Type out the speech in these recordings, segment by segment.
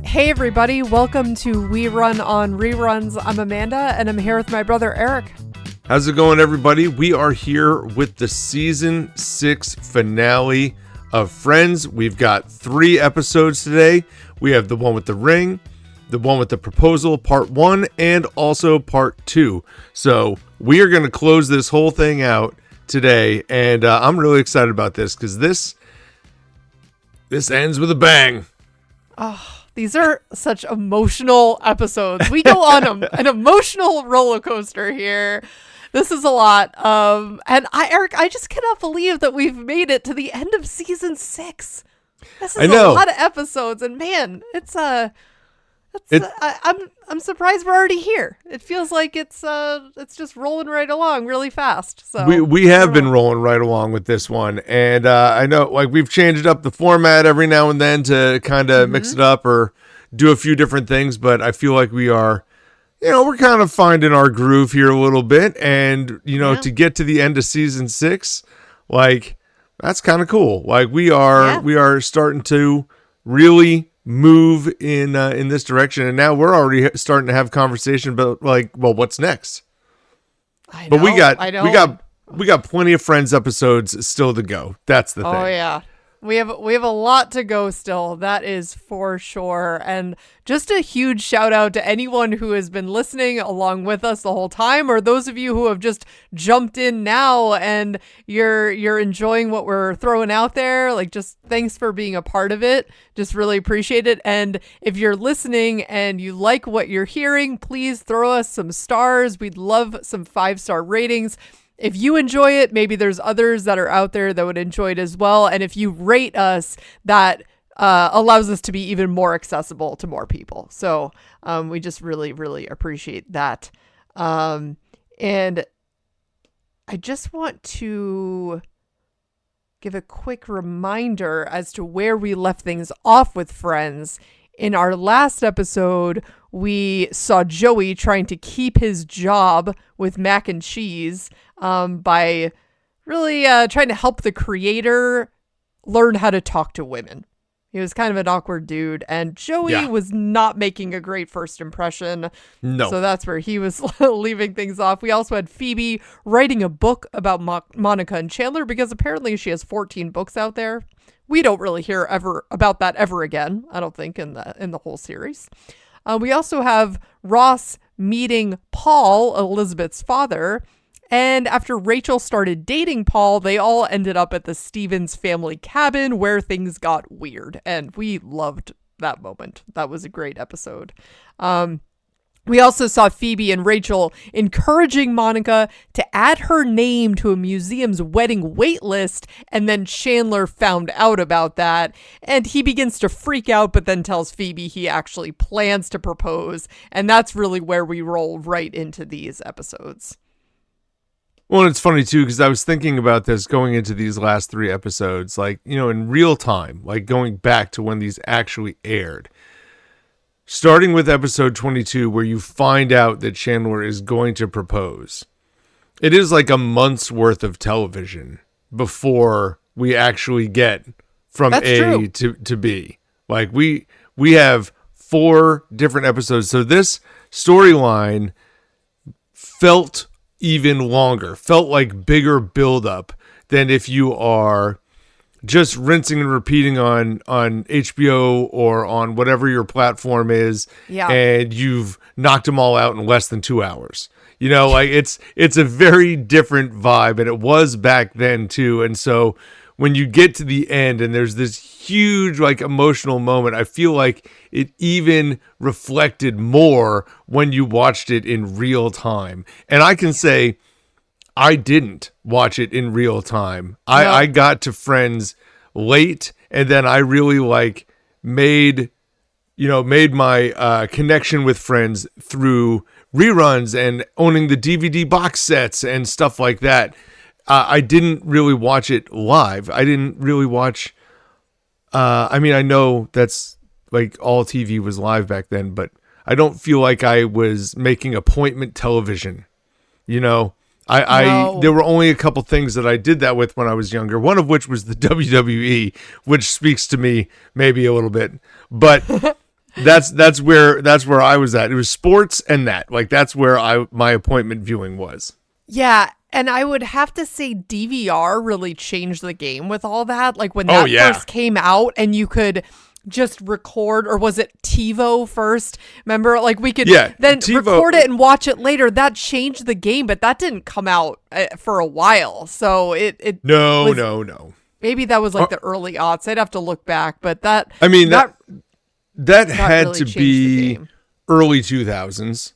Hey everybody, welcome to We Run on Reruns. I'm Amanda and I'm here with my brother Eric. How's it going, everybody? We are here with the season 6 finale of Friends. We've got 3 episodes today. We have the one with the ring, the one with the proposal, part 1, and also part 2. So we are going to close this whole thing out today, and I'm really excited about this because this ends with a bang. Oh, these are such emotional episodes. We go on an emotional roller coaster here. This is a lot. Eric, I just cannot believe that we've made it to the end of season 6. This is a lot of episodes, and man, I'm surprised we're already here. It feels like it's just rolling right along really fast. So we have been rolling right along with this one, and I know like we've changed up the format every now and then to kind of mix it up or do a few different things, but I feel like we are, we're kind of finding our groove here a little bit, and to get to the end of season 6, like that's kind of cool. Like we are starting to really move in this direction, and now we're already starting to have conversation about what's next. I know, but we got plenty of Friends episodes still to go. That's the thing. Oh yeah. We have a lot to go still. That is for sure. And just a huge shout out to anyone who has been listening along with us the whole time, or those of you who have just jumped in now and you're enjoying what we're throwing out there. Like, just thanks for being a part of it. Just really appreciate it. And if you're listening and you like what you're hearing, please throw us some stars. We'd love some 5-star ratings. If you enjoy it, maybe there's others that are out there that would enjoy it as well. And if you rate us, that allows us to be even more accessible to more people. So we just really, really appreciate that. And I just want to give a quick reminder as to where we left things off with Friends. In our last episode, we saw Joey trying to keep his job with Mac and Cheese by really trying to help the creator learn how to talk to women. He was kind of an awkward dude, and Joey was not making a great first impression. No. So that's where he was leaving things off. We also had Phoebe writing a book about Monica and Chandler, because apparently she has 14 books out there. We don't really hear ever about that ever again, I don't think, in the whole series. We also have Ross meeting Paul, Elizabeth's father. And after Rachel started dating Paul, they all ended up at the Stevens family cabin where things got weird. And we loved that moment. That was a great episode. We also saw Phoebe and Rachel encouraging Monica to add her name to a museum's wedding wait list, and then Chandler found out about that, and he begins to freak out, but then tells Phoebe he actually plans to propose, and that's really where we roll right into these episodes. Well, it's funny, too, because I was thinking about this going into these last 3 episodes, like, in real time, like going back to when these actually aired. Starting with episode 22, where you find out that Chandler is going to propose. It is like a month's worth of television before we actually get from A to B. Like, we have 4 different episodes. So this storyline felt even longer, felt like bigger buildup than if you are just rinsing and repeating on HBO or on whatever your platform is, and you've knocked them all out in less than 2 hours. Like it's a very different vibe, and it was back then too. And so when you get to the end and there's this huge like emotional moment, I feel like it even reflected more when you watched it in real time. And I can say, I didn't watch it in real time. No. I got to Friends late, and then I really made my connection with Friends through reruns and owning the DVD box sets and stuff like that. I didn't really watch it live. I didn't really watch. I know that's like all TV was live back then, but I don't feel like I was making appointment television. There were only a couple things that I did that with when I was younger, one of which was the WWE, which speaks to me maybe a little bit. But that's where I was at. It was sports and that. Like that's where my appointment viewing was. Yeah, and I would have to say DVR really changed the game with all that. Like when that first came out and you could just record, or was it TiVo first? Remember, like we could then TiVo, record it and watch it later. That changed the game, but that didn't come out for a while. So it no. Maybe that was like the early aughts. I'd have to look back, but that had really to be early 2000s.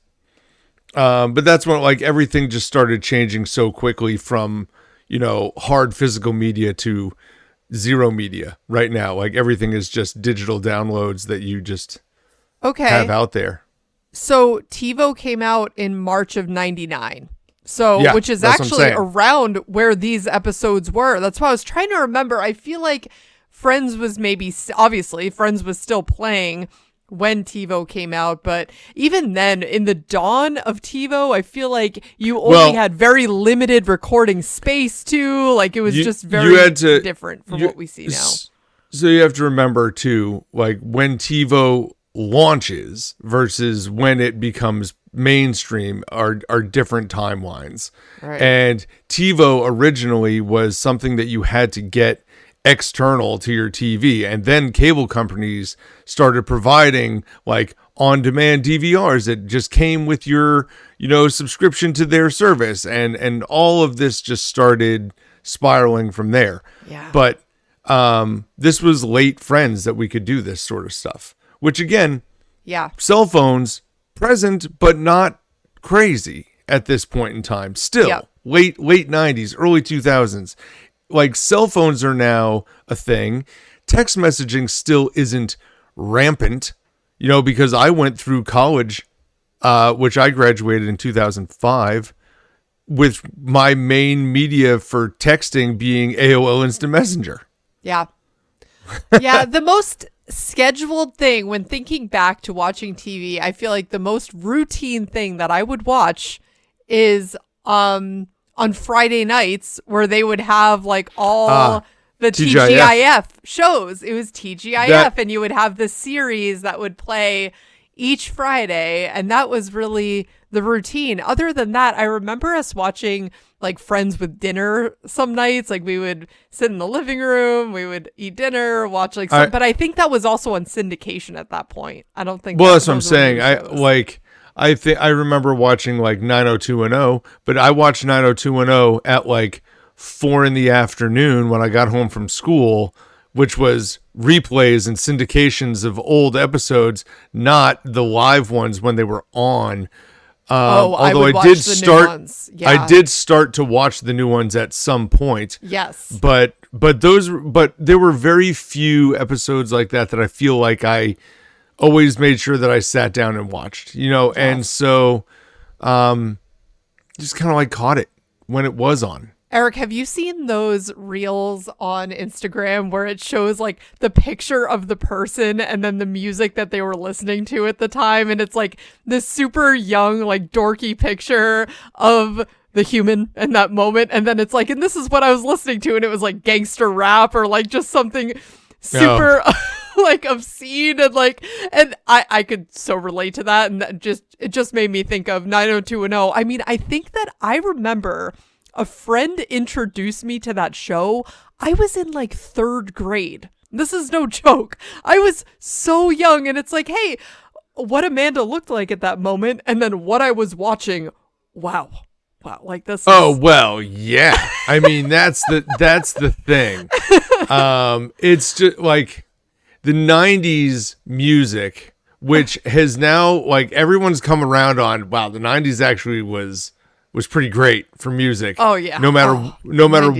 But that's when like everything just started changing so quickly from, hard physical media to zero media right now. Like everything is just digital downloads that you just have out there. So TiVo came out in March of 99. So, which is actually around where these episodes were. That's why I was trying to remember. I feel like Friends was Friends was still playing when TiVo came out, but even then, in the dawn of TiVo, I feel like you only had very limited recording space too. Like it was just very different from what we see now. So you have to remember too, like when TiVo launches versus when it becomes mainstream are different timelines. Right. And TiVo originally was something that you had to get external to your TV, and then cable companies started providing like on-demand DVRs that just came with your subscription to their service, and all of this just started spiraling from there. But this was late Friends that we could do this sort of stuff, which again, cell phones present but not crazy at this point in time. Still late 90s, early 2000s. Like cell phones are now a thing. Text messaging still isn't rampant, because I went through college, which I graduated in 2005, with my main media for texting being AOL Instant Messenger. Yeah. The most scheduled thing when thinking back to watching TV, I feel like the most routine thing that I would watch is on Friday nights where they would have like all the TGIF shows. It was TGIF, and you would have the series that would play each Friday, and that was really the routine. Other than that, I remember us watching like Friends with dinner some nights. Like we would sit in the living room, we would eat dinner, watch but I think that was also on syndication at that point. I don't think. Well, that's what I'm saying. I remember watching like 90210, but I watched 90210 at like 4 p.m. when I got home from school, which was replays and syndications of old episodes, not the live ones when they were on. Although I did start to watch the new ones at some point. Yes. But there were very few episodes like that I feel like I always made sure that I sat down and watched, and so just kind of like caught it when it was on. Eric, have you seen those reels on Instagram where it shows like the picture of the person and then the music that they were listening to at the time? And it's like this super young, like dorky picture of the human in that moment. And then it's like, and this is what I was listening to. And it was like gangster rap or like just something super like obscene, and I could so relate to that. And it just made me think of 90210. I mean, I think that I remember a friend introduced me to that show. I was in like 3rd grade. This is no joke. I was so young, and it's like, hey, what Amanda looked like at that moment, and then what I was watching. Wow, like this. Oh, well, yeah. I mean, that's the thing. It's just like the 90s music, which has now like everyone's come around on. Wow, the 90s actually was pretty great for music. Oh yeah. No matter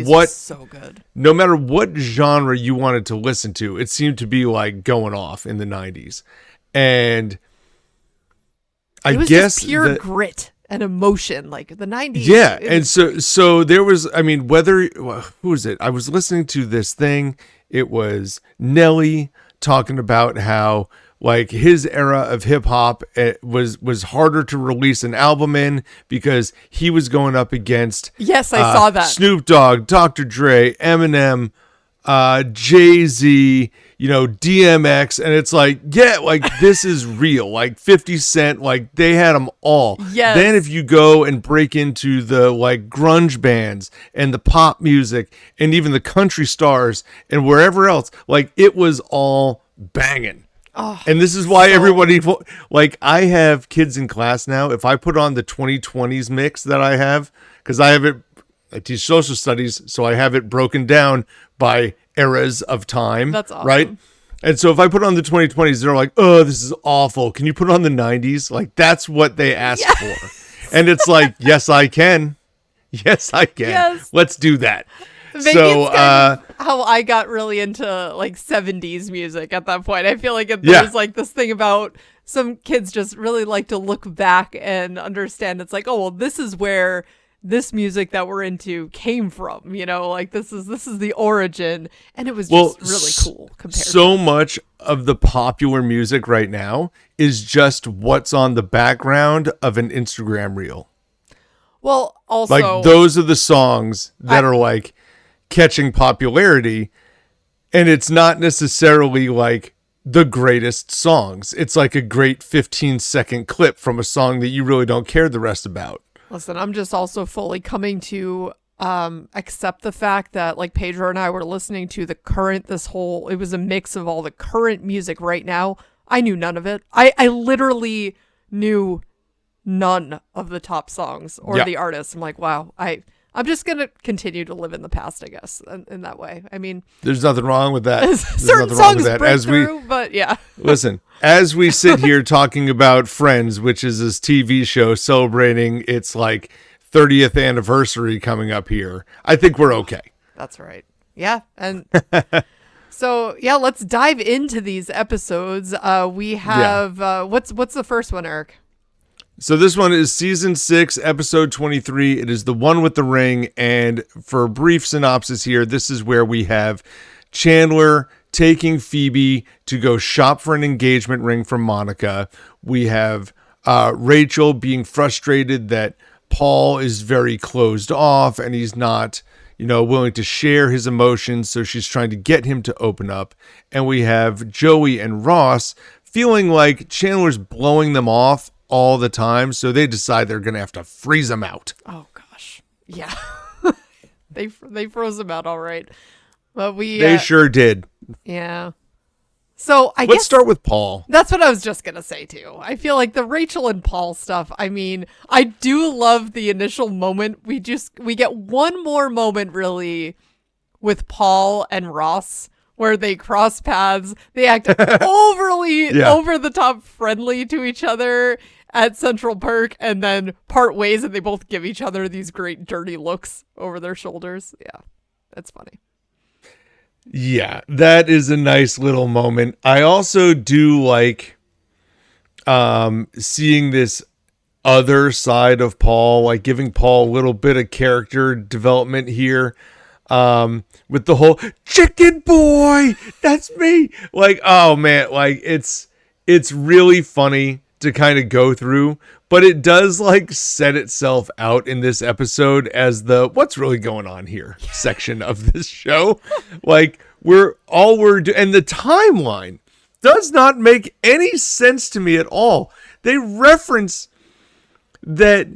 what, so good. No matter what genre you wanted to listen to, it seemed to be like going off in the 90s. And I guess just pure grit and emotion, like the 90s. Yeah, and so there was, I mean, who was it? I was listening to this thing. It was Nelly talking about how like his era of hip hop was harder to release an album in because he was going up against I saw that Snoop Dogg, Dr. Dre, Eminem, Jay-Z, DMX, and it's like, yeah, like this is real. Like 50 Cent, like they had them all. Yes. Then if you go and break into the like grunge bands and the pop music and even the country stars and wherever else, like it was all banging. Oh, and this is why everybody, like I have kids in class now. If I put on the 2020s mix that I have, because I teach social studies, so I have it broken down by eras of time. That's awesome. Right? And so if I put on the 2020s, they're like, oh, this is awful. Can you put on the 90s? Like, that's what they asked for. And it's like, yes, I can. Yes, I can. Yes. Let's do that. Maybe it's kind of how I got really into like 70s music at that point. I feel like there's like this thing about some kids just really like to look back and understand. It's like, oh, well, this is where this music that we're into came from, like this is the origin, and it was just really cool compared so much of the popular music right now is just what's on the background of an Instagram reel. Well, also like those are the songs that are like catching popularity, and it's not necessarily like the greatest songs. It's like a great 15-second clip from a song that you really don't care the rest about. Listen, I'm just also fully coming to accept the fact that like Pedro and I were listening to it was a mix of all the current music right now. I knew none of it. I literally knew none of the top songs or the artists. I'm like, wow, I'm just going to continue to live in the past, I guess, in that way. I mean, there's nothing wrong with that. Certain songs break through, but yeah. Listen, as we sit here talking about Friends, which is this TV show celebrating its like 30th anniversary coming up here, I think we're okay. That's right. Yeah. And so, yeah, let's dive into these episodes. We have, what's the first one, Eric? So this one is season 6, episode 23. It is The One with the Ring. And for a brief synopsis here, this is where we have Chandler taking Phoebe to go shop for an engagement ring from Monica. We have Rachel being frustrated that Paul is very closed off and he's not, willing to share his emotions. So she's trying to get him to open up. And we have Joey and Ross feeling like Chandler's blowing them off all the time, so they decide they're gonna have to freeze him out. Oh gosh, yeah. they froze him out all right, but they sure did. Yeah. So let's start with Paul. That's what I was just gonna say too. I feel like the Rachel and Paul stuff, I mean, I do love the initial moment. We get one more moment really with Paul and Ross where they cross paths. They act overly over the top friendly to each other at Central Perk, and then part ways and they both give each other these great dirty looks over their shoulders. Yeah, that's funny. Yeah, that is a nice little moment. I also do like seeing this other side of Paul, like giving Paul a little bit of character development here. With the whole chicken boy, that's me. Like, oh man, like it's really funny to kind of go through, but it does like set itself out in this episode as the what's really going on here section of this show. Like and the timeline does not make any sense to me at all. They reference that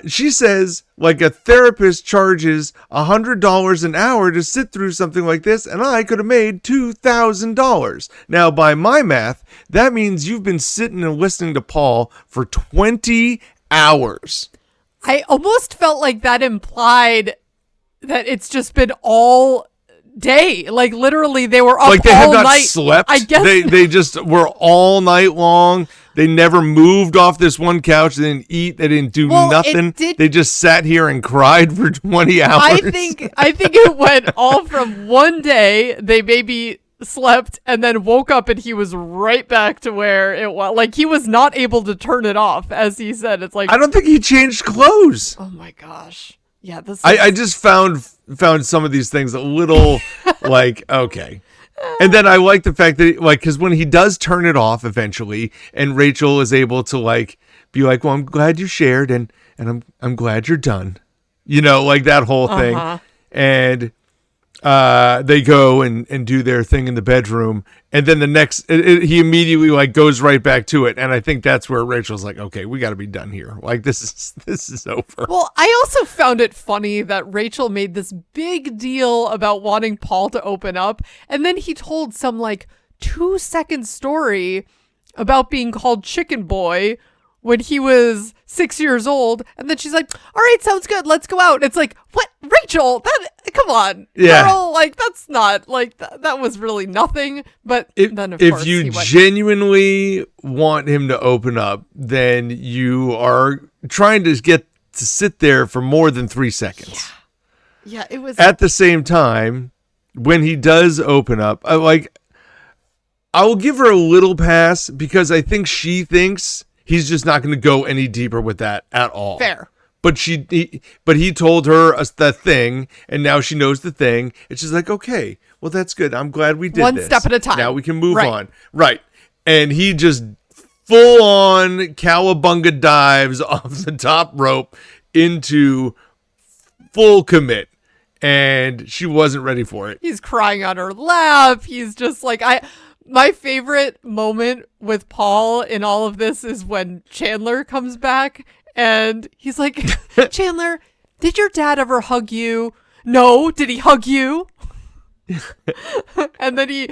she says like a therapist charges $100 an hour to sit through something like this, and I could have made $2,000. Now, by my math, that means you've been sitting and listening to Paul for 20 hours. I almost felt like that implied that it's just been all day. Like literally they were up like they all have not night. Slept. I guess they just were all night long. They never moved off this one couch. They didn't eat. They didn't do nothing. They just sat here and cried for 20 hours. I think it went all from one day. They maybe slept and then woke up and he was right back to where it was. Like he was not able to turn it off, as he said. It's like I don't think he changed clothes. Oh my gosh. Yeah, this. I just found some of these things a little like okay. And then I like the fact that like because when he does turn it off eventually, and Rachel is able to like be like, well, I'm glad you shared, and I'm glad you're done, like that whole thing. And they go and do their thing in the bedroom, and then the next he immediately like goes right back to it, and I think that's where Rachel's like, okay, we got to be done here, like this is over. Well, I also found it funny that Rachel made this big deal about wanting Paul to open up, and then he told some like 2-second story about being called Chicken Boy when he was 6 years old, and then she's like, all right, sounds good, let's go out. It's like, what, Rachel, come on, girl, like, that's not, like, that was really nothing. But then, of course, if you genuinely want him to open up, then you are trying to get to sit there for more than 3 seconds. Yeah, it was. At the same time, when he does open up, I will give her a little pass, because I think she thinks he's just not going to go any deeper with that at all. Fair. But he told her the thing, and now she knows the thing. And she's like, okay, well, that's good. I'm glad we did One this. step at a time. Now we can move on. Right. And he just full on cowabunga dives off the top rope into full commit. And she wasn't ready for it. He's crying on her lap. He's just like, my favorite moment with Paul in all of this is when Chandler comes back and he's like, Chandler, did your dad ever hug you? No. Did he hug you? And then he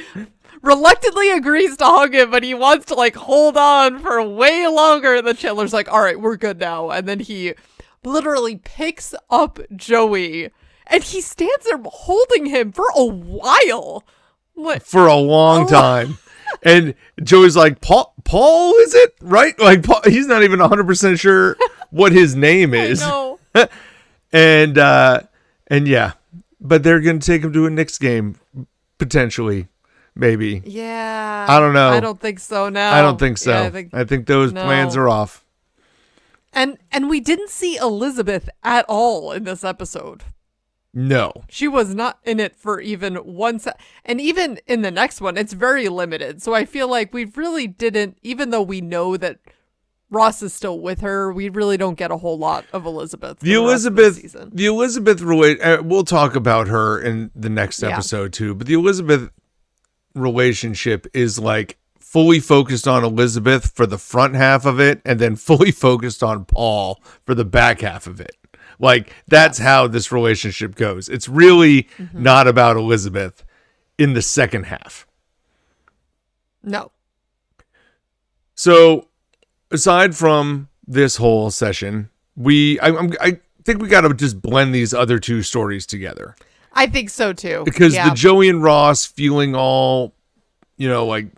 reluctantly agrees to hug him, but he wants to like hold on for way longer. And then Chandler's like, all right, we're good now. And then he literally picks up Joey and he stands there holding him for a while. What? For a long time. And Joey's like, Paul, is it? Right? Like, Paul, he's not even 100% sure what his name is. I know. And yeah, but they're going to take him to a Knicks game, potentially, maybe. Yeah. I don't know. I don't think so now. I don't think so. Yeah, I think those plans are off. And we didn't see Elizabeth at all in this episode. No. She was not in it for even one set. And even in the next one, it's very limited. So I feel like we really didn't, even though we know that Ross is still with her, we really don't get a whole lot of Elizabeth. The Elizabeth we'll talk about her in the next episode too, but the Elizabeth relationship is like fully focused on Elizabeth for the front half of it, and then fully focused on Paul for the back half of it. Like, that's how this relationship goes. It's really not about Elizabeth in the second half. No. So, aside from this whole session, I think we got to just blend these other two stories together. I think so, too. Because the Joey and Ross feeling all, like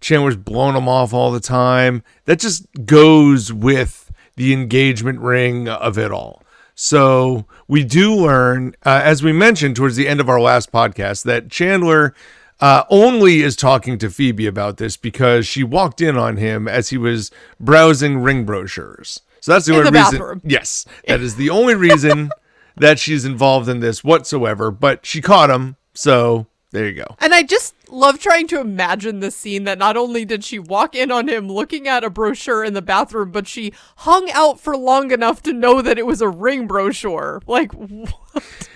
Chandler's blowing them off all the time, that just goes with the engagement ring of it all. So we do learn, as we mentioned towards the end of our last podcast, that Chandler only is talking to Phoebe about this because she walked in on him as he was browsing ring brochures. So that's the only reason. Bathroom. Yes, that is the only reason that she's involved in this whatsoever. But she caught him, so there you go. And I just love trying to imagine the scene that not only did she walk in on him looking at a brochure in the bathroom, but she hung out for long enough to know that it was a ring brochure. Like, what?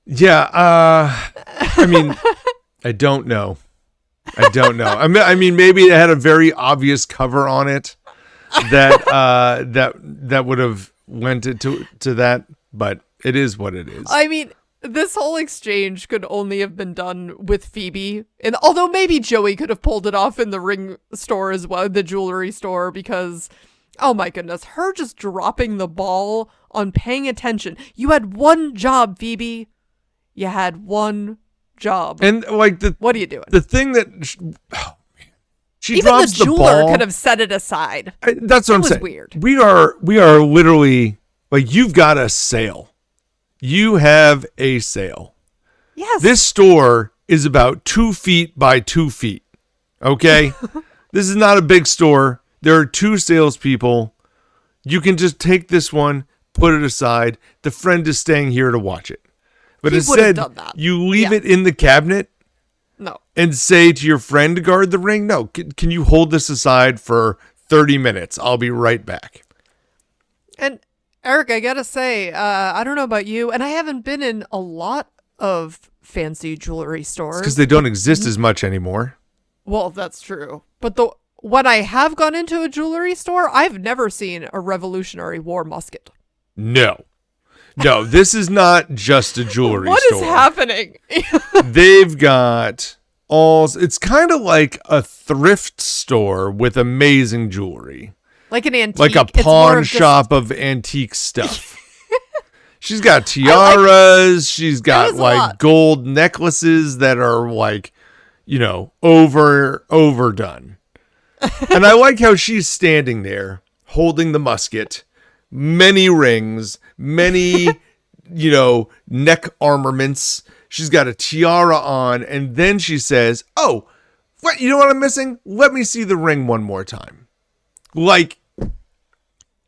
Yeah, I mean, I don't know. I mean, maybe it had a very obvious cover on it that would have lent it to that, but it is what it is. I mean, this whole exchange could only have been done with Phoebe. And although maybe Joey could have pulled it off in the ring store as well, the jewelry store, because, oh my goodness, her just dropping the ball on paying attention. You had one job, Phoebe. You had one job. And like what are you doing? The thing that she even drops the jeweler ball, could have set it aside. That's what I'm saying. Weird. We are literally like, you've got a sale. You have a sale. Yes. This store is about 2 feet by 2 feet. Okay? This is not a big store. There are two salespeople. You can just take this one, put it aside. The friend is staying here to watch it. But instead, you leave it in the cabinet. No. And say to your friend to guard the ring, no, can you hold this aside for 30 minutes? I'll be right back. And Eric, I gotta say, I don't know about you, and I haven't been in a lot of fancy jewelry stores. Because they don't exist as much anymore. Well, that's true. But when I have gone into a jewelry store, I've never seen a Revolutionary War musket. No, this is not just a jewelry store. What is happening? They've got it's kind of like a thrift store with amazing jewelry. Like an antique. Like a pawn shop of antique stuff. She's got tiaras. She's got like gold necklaces that are like, overdone. And I like how she's standing there holding the musket, many rings, many, neck armaments. She's got a tiara on. And then she says, oh, what? You know what I'm missing? Let me see the ring one more time. Like,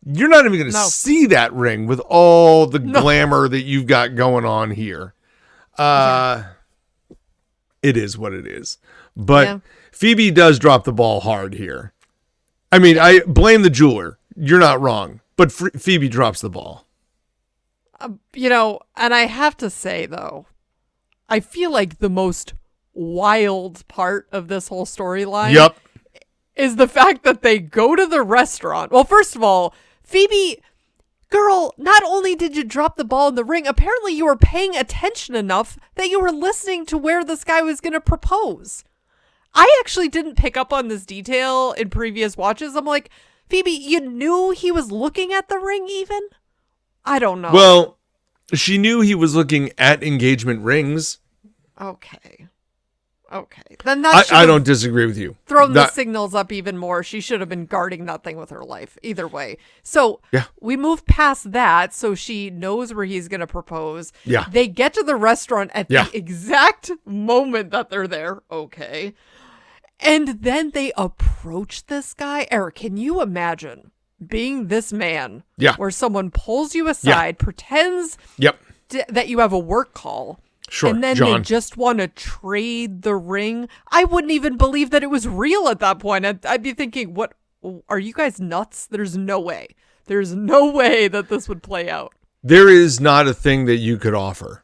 you're not even going to see that ring with all the glamour that you've got going on here. It is what it is. But Phoebe does drop the ball hard here. I mean, I blame the jeweler. You're not wrong. But Phoebe drops the ball. And I have to say, though, I feel like the most wild part of this whole storyline is the fact that they go to the restaurant. Well, first of all, Phoebe, girl, not only did you drop the ball in the ring, apparently you were paying attention enough that you were listening to where this guy was going to propose. I actually didn't pick up on this detail in previous watches. I'm like, Phoebe, you knew he was looking at the ring even? I don't know. Well, she knew he was looking at engagement rings. Okay. Then that I don't disagree with you. Thrown the signals up even more. She should have been guarding that thing with her life. Either way. So we move past that. So she knows where he's going to propose. Yeah. They get to the restaurant at the exact moment that they're there. Okay. And then they approach this guy. Eric, can you imagine being this man? Yeah. Where someone pulls you aside, pretends that you have a work call. Sure, and then they just want to trade the ring. I wouldn't even believe that it was real at that point. I'd be thinking, what, are you guys nuts? There's no way. There's no way that this would play out. There is not a thing that you could offer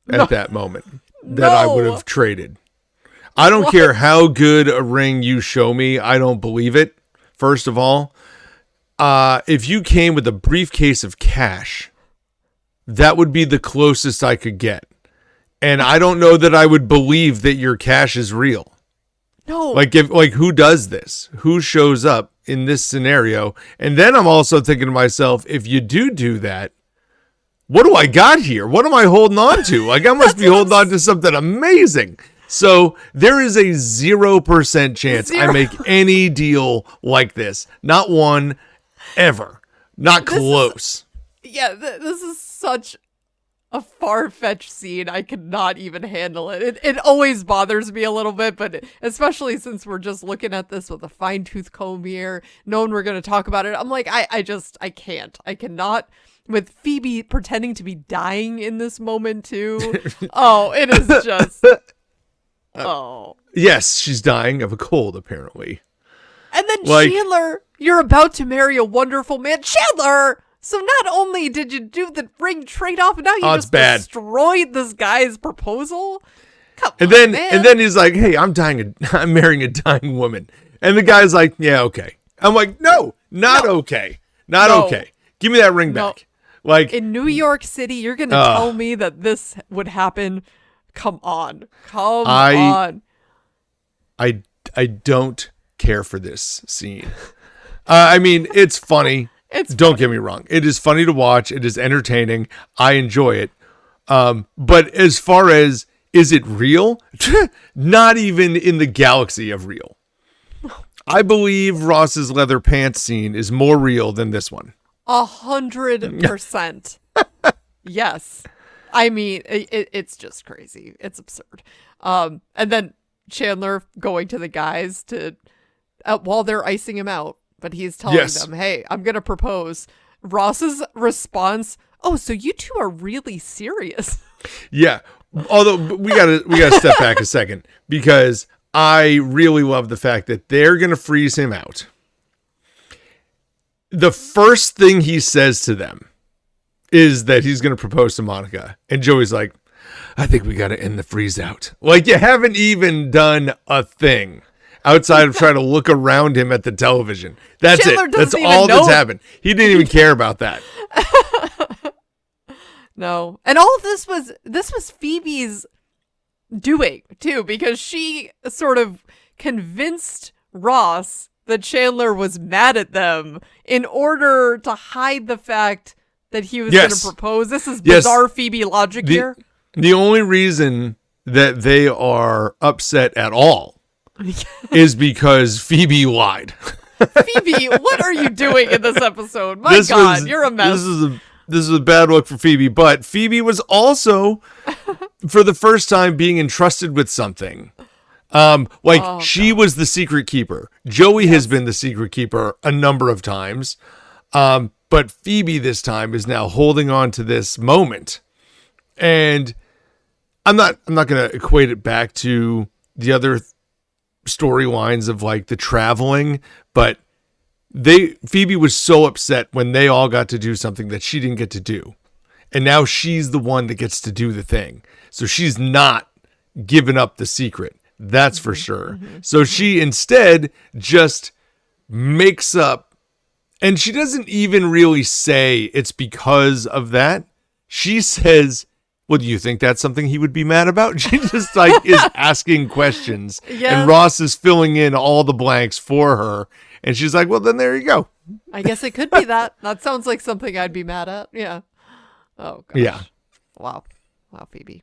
at that moment that I would have traded. I don't care how good a ring you show me. I don't believe it. First of all, if you came with a briefcase of cash, that would be the closest I could get. And I don't know that I would believe that your cash is real. No. Like who does this? Who shows up in this scenario? And then I'm also thinking to myself, if you do that, what do I got here? What am I holding on to? Like I must be holding on to something amazing. So there is a 0% chance I make any deal like this. Not one ever. Not close. This is such a far-fetched scene. I could not even handle it. It always bothers me a little bit, but especially since we're just looking at this with a fine-tooth comb here, knowing we're going to talk about it, I'm like, I can't. I cannot. With Phoebe pretending to be dying in this moment, too. It is just... Yes, she's dying of a cold, apparently. And then Chandler, you're about to marry a wonderful man. Chandler! So not only did you do the ring trade off, now you just destroyed this guy's proposal? Come on, man. And then he's like, hey, I'm marrying a dying woman. And the guy's like, yeah, okay. I'm like, no, okay. Not okay. Give me that ring back. Like in New York City, you're going to tell me that this would happen? Come on. I don't care for this scene. I mean, it's funny. Don't get me wrong. It is funny to watch. It is entertaining. I enjoy it. But as far as, is it real? Not even in the galaxy of real. I believe Ross's leather pants scene is more real than this one. 100%. Yes. I mean, it's just crazy. It's absurd. And then Chandler going to the guys to while they're icing him out, but he's telling them, hey, I'm going to propose. Ross's response, oh, so you two are really serious. Yeah. Although we gotta step back a second, because I really love the fact that they're going to freeze him out. The first thing he says to them is that he's going to propose to Monica. And Joey's like, I think we got to end the freeze out. Like, you haven't even done a thing outside of trying to look around him at the television. That's Chandler it. That's doesn't all even that's know. happened. He didn't even care about that. No. And all of this was Phoebe's doing too, because she sort of convinced Ross that Chandler was mad at them in order to hide the fact that he was going to propose. This is bizarre Phoebe logic here. The only reason that they are upset at all is because Phoebe lied. Phoebe, what are you doing in this episode? My God, you're a mess. This is a bad look for Phoebe, but Phoebe was also, for the first time, being entrusted with something. She was the secret keeper. Joey has been the secret keeper a number of times. But Phoebe this time is now holding on to this moment. And I'm not going to equate it back to the other storylines of like the traveling, but Phoebe was so upset when they all got to do something that she didn't get to do. And now she's the one that gets to do the thing. So she's not giving up the secret. That's for sure. So she instead just makes up, and she doesn't even really say it's because of that. She says, well, do you think that's something he would be mad about? She just like is asking questions, and Ross is filling in all the blanks for her. And she's like, well, then there you go. I guess it could be that. That sounds like something I'd be mad at. Yeah. Oh, gosh. Yeah. Wow, Phoebe.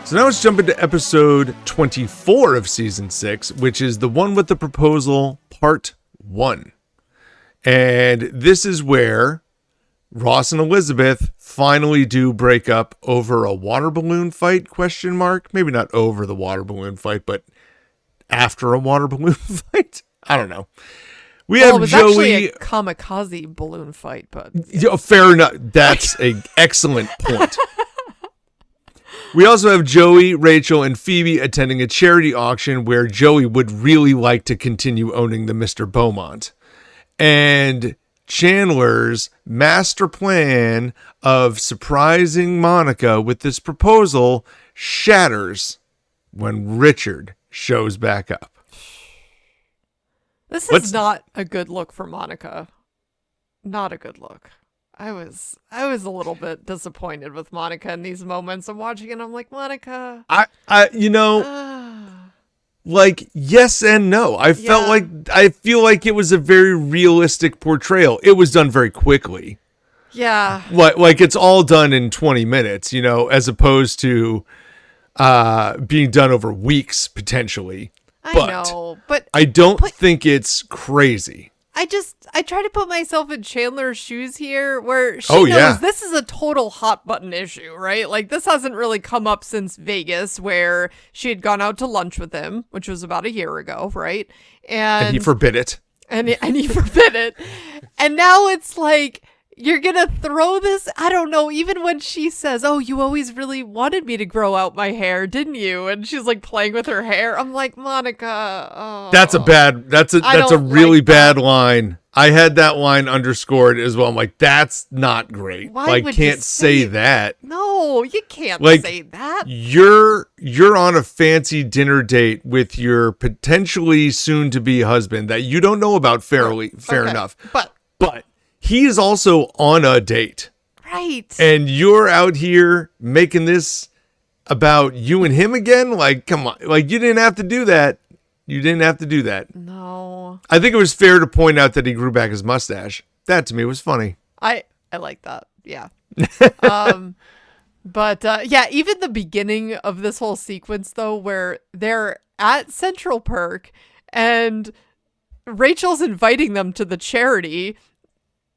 So now let's jump into episode 24 of season 6, which is The One with the Proposal, part 1. And this is where Ross and Elizabeth finally do break up over a water balloon fight, ? Maybe not over the water balloon fight, but after a water balloon fight? I don't know. It was actually a kamikaze balloon fight, but... Fair enough. That's an excellent point. We also have Joey, Rachel, and Phoebe attending a charity auction where Joey would really like to continue owning the Mr. Beaumont. And Chandler's master plan of surprising Monica with this proposal shatters when Richard shows back up. This is not a good look for Monica. Not a good look. I was a little bit disappointed with Monica in these moments. I'm watching and I'm like, Monica. Like, yes and no. I feel like it was a very realistic portrayal. It was done very quickly. Yeah. Like it's all done in 20 minutes, as opposed to being done over weeks potentially. I know, but I don't think it's crazy. I try to put myself in Chandler's shoes here, where she knows this is a total hot button issue, right? Like, this hasn't really come up since Vegas, where she had gone out to lunch with him, which was about a year ago, right? And he forbid it. And he forbid it. And now it's like, you're gonna throw this? I don't know. Even when she says, oh, you always really wanted me to grow out my hair, didn't you? And she's like playing with her hair. I'm like, Monica. Oh. That's a really bad line. I had that line underscored as well. I'm like, that's not great. Why would can't you say that. No, you can't say that. You're on a fancy dinner date with your potentially soon to be husband that you don't know about fair enough. But he's also on a date. Right. And you're out here making this about you and him again? Like, come on. Like, you didn't have to do that. You didn't have to do that. No. I think it was fair to point out that he grew back his mustache. That to me was funny. I like that. Yeah. But even the beginning of this whole sequence, though, where they're at Central Perk and Rachel's inviting them to the charity.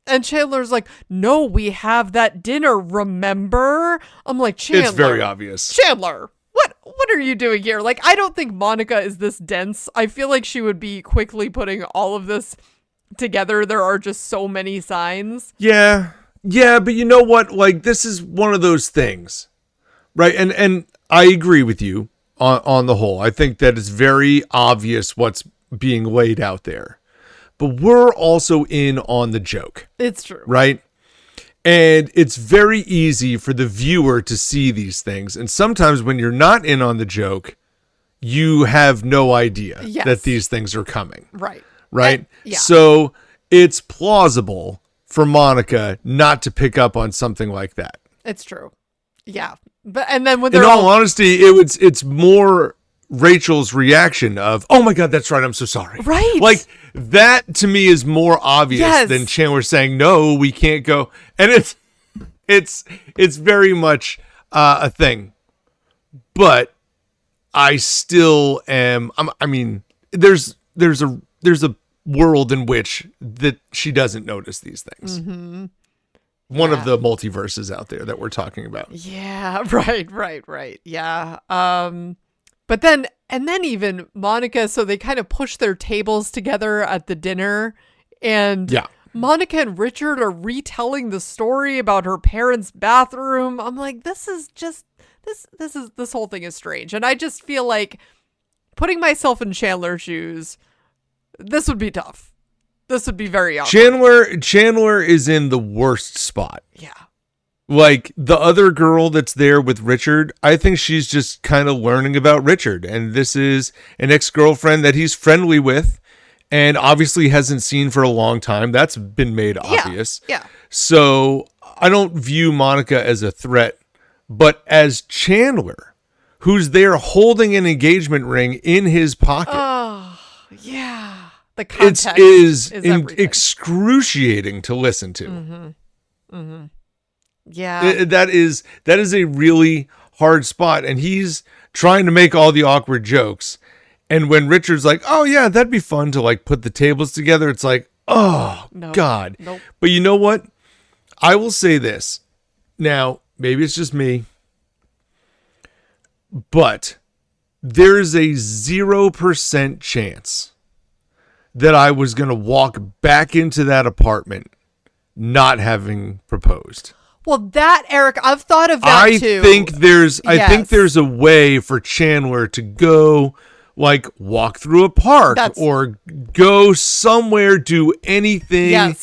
And Chandler's like, no, we have that dinner, remember? I'm like, Chandler. It's very obvious. Chandler, what are you doing here? Like, I don't think Monica is this dense. I feel like she would be quickly putting all of this together. There are just so many signs. Yeah, but you know what? Like, this is one of those things, right? And I agree with you on the whole. I think that it's very obvious what's being laid out there. but we're also in on the joke. It's true. Right? And it's very easy for the viewer to see these things. And sometimes when you're not in on the joke, you have no idea that these things are coming. Right. Right? Yeah. So it's plausible for Monica not to pick up on something like that. It's true. Yeah. But and then when they're in all honesty, it's more Rachel's reaction of, "Oh my God, that's right. I'm so sorry." Right. Like that to me is more obvious than Chandler saying, "No, we can't go." And it's very much a thing. But I still am. I mean, there's a world in which that she doesn't notice these things. Mm-hmm. One of the multiverses out there that we're talking about. Yeah, right. Yeah. But then even Monica, so they kind of push their tables together at the dinner, and Monica and Richard are retelling the story about her parents' bathroom. I'm like, this whole thing is strange. And I just feel like, putting myself in Chandler's shoes, this would be tough. This would be very awkward. Chandler is in the worst spot. Yeah. Like the other girl that's there with Richard, I think she's just kind of learning about Richard. And this is an ex-girlfriend that he's friendly with and obviously hasn't seen for a long time. That's been made obvious. Yeah. So I don't view Monica as a threat, but as Chandler, who's there holding an engagement ring in his pocket. Oh, yeah. The context is excruciating to listen to. Mm-hmm. Mm-hmm. Yeah. That is a really hard spot. And he's trying to make all the awkward jokes. And when Richard's like, "Oh yeah, that'd be fun to like put the tables together," it's like, oh God. Nope. But you know what? I will say this. Now, maybe it's just me, but there's a 0% chance that I was going to walk back into that apartment not having proposed. Well, that, Eric, I've thought of that too. I think there's a way for Chandler to go, like, walk through a park or go somewhere, do anything,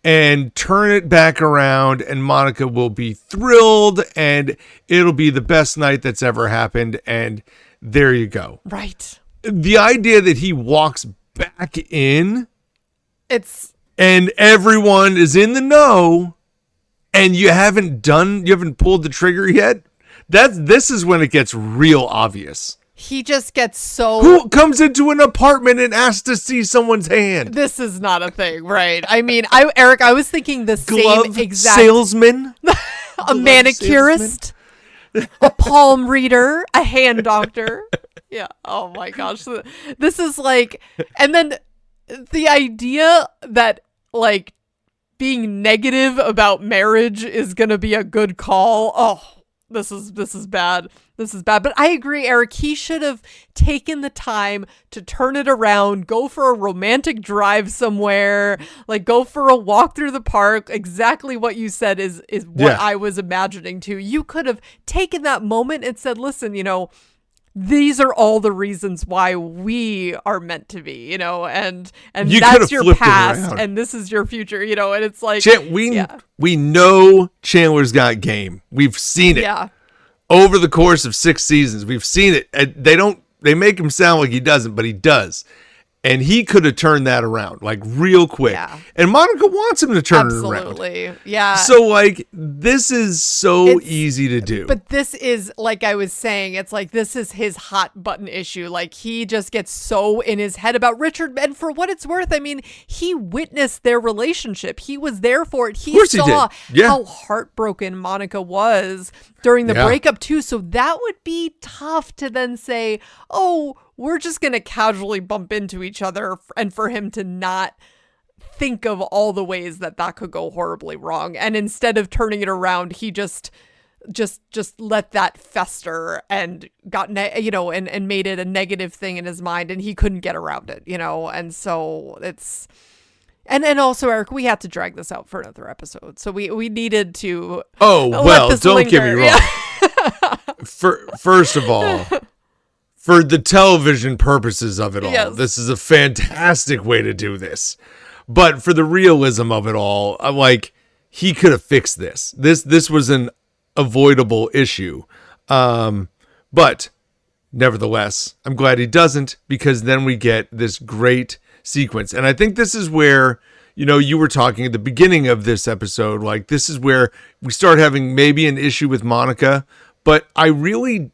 and turn it back around, and Monica will be thrilled, and it'll be the best night that's ever happened, and there you go. Right. The idea that he walks back in, and everyone is in the know, and you haven't pulled the trigger yet. This is when it gets real obvious. He just gets so... Who comes into an apartment and asks to see someone's hand? This is not a thing, right? I mean, Eric, I was thinking the same exact... salesman? A manicurist? A palm reader? A hand doctor? Yeah. Oh my gosh. This is like... And then the idea that, like, being negative about marriage is going to be a good call. Oh, this is bad. This is bad. But I agree, Eric. He should have taken the time to turn it around, go for a romantic drive somewhere, like go for a walk through the park. Exactly what you said is what I was imagining too. You could have taken that moment and said, listen, these are all the reasons why we are meant to be, and that's your past and this is your future, and it's like, we know Chandler's got game. We've seen it. Yeah. Over the course of 6 seasons, we've seen it. They make him sound like he doesn't, but he does. And he could have turned that around, like, real quick. Yeah. And Monica wants him to turn it around. Absolutely. Yeah. So, like, this is so easy to do. But this is, like I was saying, it's like, this is his hot button issue. Like, he just gets so in his head about Richard. And for what it's worth, I mean, he witnessed their relationship. He was there for it. He saw how heartbroken Monica was during the breakup, too. So that would be tough to then say, oh, we're just going to casually bump into each other, and for him to not think of all the ways that could go horribly wrong. And instead of turning it around, he just let that fester and got, and made it a negative thing in his mind, and he couldn't get around it, and so it's, and also, Eric, we had to drag this out for another episode. So we needed to. Oh, well, don't get me wrong. Yeah. First of all, for the television purposes of it all, this is a fantastic way to do this. But for the realism of it all, I'm like, he could have fixed this. This was an avoidable issue. But nevertheless, I'm glad he doesn't, because then we get this great sequence. And I think this is where, you were talking at the beginning of this episode, like this is where we start having maybe an issue with Monica, but I really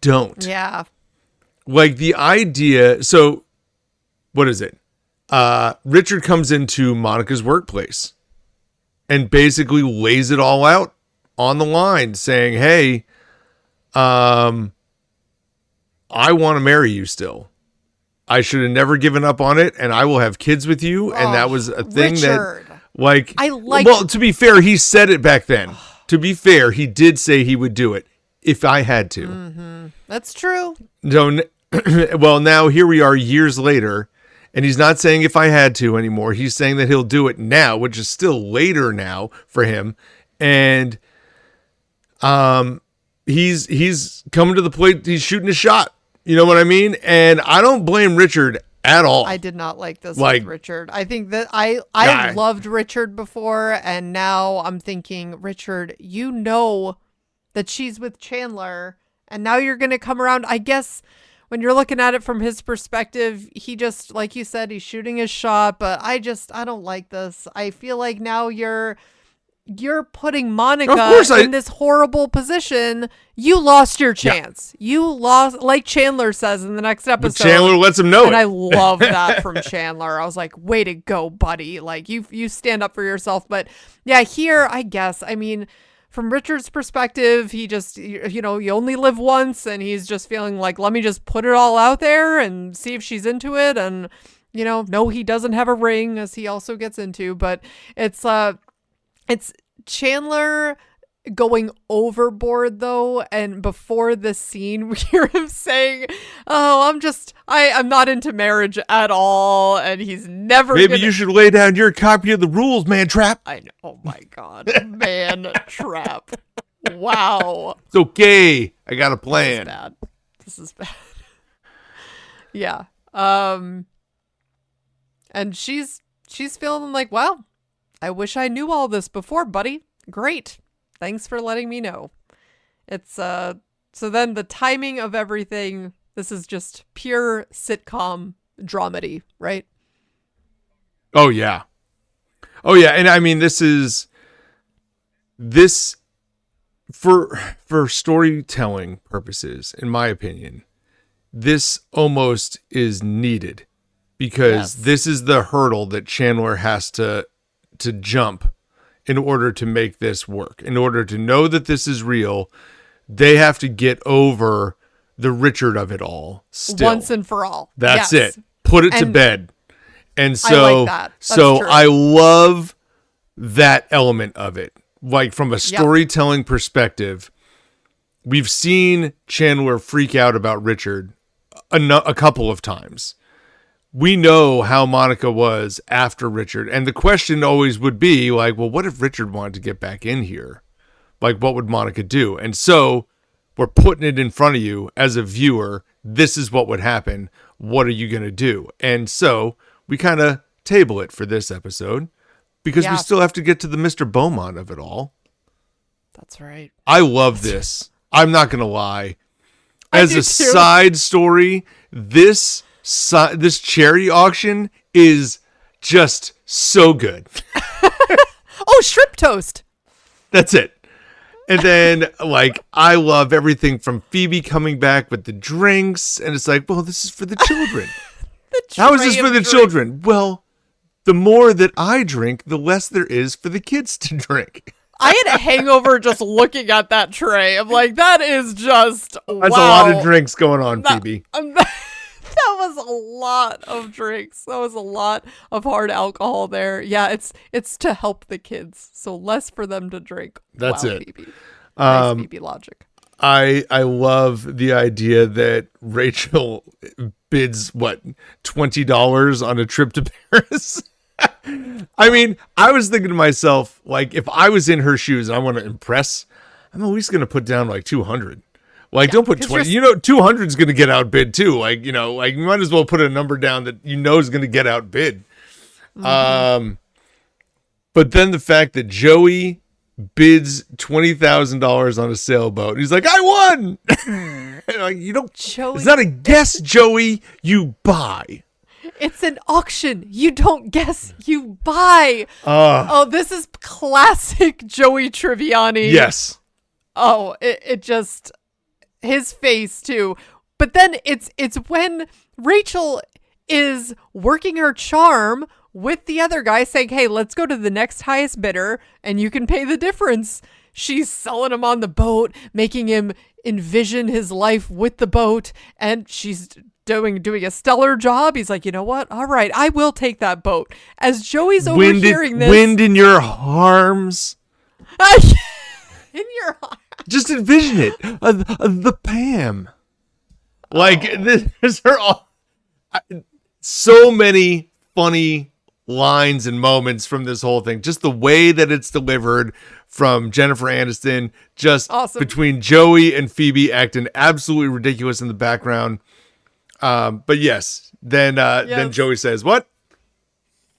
don't. Yeah. Like the idea, so what is it? Richard comes into Monica's workplace and basically lays it all out on the line, saying, hey, I want to marry you still. I should have never given up on it, and I will have kids with you. And that was a thing Richard. that, like, well, to be fair, he said it back then. To be fair, he did say he would do it if I had to. Mm-hmm. That's true. No, well, now here we are years later, and he's not saying if I had to anymore. He's saying that he'll do it now, which is still later now for him. And he's coming to the plate. He's shooting a shot. You know what I mean? And I don't blame Richard at all. I did not like this with Richard. I think that I loved Richard before, and now I'm thinking, Richard, you know that she's with Chandler, and now you're going to come around. I guess when you're looking at it from his perspective, he just, like you said, he's shooting his shot, but I don't like this. I feel like now you're putting Monica in this horrible position. You lost your chance. Yeah. You lost, like Chandler says in the next episode. But Chandler lets him know and it. I love that from Chandler. I was like, way to go, buddy. Like, you stand up for yourself. But yeah, here, I guess, I mean, from Richard's perspective, he just, you only live once, and he's just feeling like, let me just put it all out there and see if she's into it. And, no, he doesn't have a ring, as he also gets into, but it's Chandler going overboard, though, and before this scene we hear him saying, oh, I'm not into marriage at all, and he's never you should lay down your copy of the rules, man trap. I know. Oh my god. Man trap. Wow. It's okay, I got a plan. This is bad. Yeah. And she's feeling like, wow, I wish I knew all this before, buddy. Great. Thanks for letting me know. It's, so then the timing of everything, this is just pure sitcom dramedy, right? Oh, yeah. Oh, yeah. And I mean, this for storytelling purposes, in my opinion, this almost is needed, because this is the hurdle that Chandler has to jump in order to make this work. In order to know that this is real, they have to get over the Richard of it all still. Once and for all. That's it. Put it to bed. And so, I like that. That's true. I love that element of it. Like, from a storytelling perspective, we've seen Chandler freak out about Richard a couple of times. We know how Monica was after Richard. And the question always would be like, well, what if Richard wanted to get back in here? Like, what would Monica do? And so we're putting it in front of you as a viewer. This is what would happen. What are you going to do? And so we kind of table it for this episode, because we still have to get to the Mr. Beaumont of it all. That's right. I love this. I'm not going to lie. As a side story, this charity auction is just so good. Oh, shrimp toast. That's it. And then, like, I love everything from Phoebe coming back with the drinks. And it's like, well, this is for the children. How is this for the children? Well, the more that I drink, the less there is for the kids to drink. I had a hangover just looking at that tray. I'm like, that is just, That's a lot of drinks going on, Phoebe. That was a lot of drinks. That was a lot of hard alcohol there. Yeah, it's to help the kids, so less for them to drink. That's it. Phoebe. Nice Phoebe logic. I love the idea that Rachel bids $20 on a trip to Paris. I mean, I was thinking to myself, like, if I was in her shoes and I want to impress, I'm at least going to put down like 200. Like, don't put 20. 200 is going to get outbid too. Like, you might as well put a number down that is going to get outbid. But then the fact that Joey bids $20,000 on a sailboat, and he's like, I won. Like, you don't, Joey, it's not a guess, Joey, you buy. it's an auction. You don't guess, you buy. Oh, this is classic Joey Tribbiani. Yes. Oh, it just, his face too. But then it's when Rachel is working her charm with the other guy, saying, hey, let's go to the next highest bidder and you can pay the difference. She's selling him on the boat, making him envision his life with the boat, and she's doing a stellar job. He's like, you know what? All right, I will take that boat. As Joey's overhearing this. Wind in your arms. In your arms. Just envision it. The Pam. Like, there's so many funny lines and moments from this whole thing. Just the way that it's delivered from Jennifer Aniston, just awesome. Between Joey and Phoebe acting absolutely ridiculous in the background. But yes, then Joey says, what?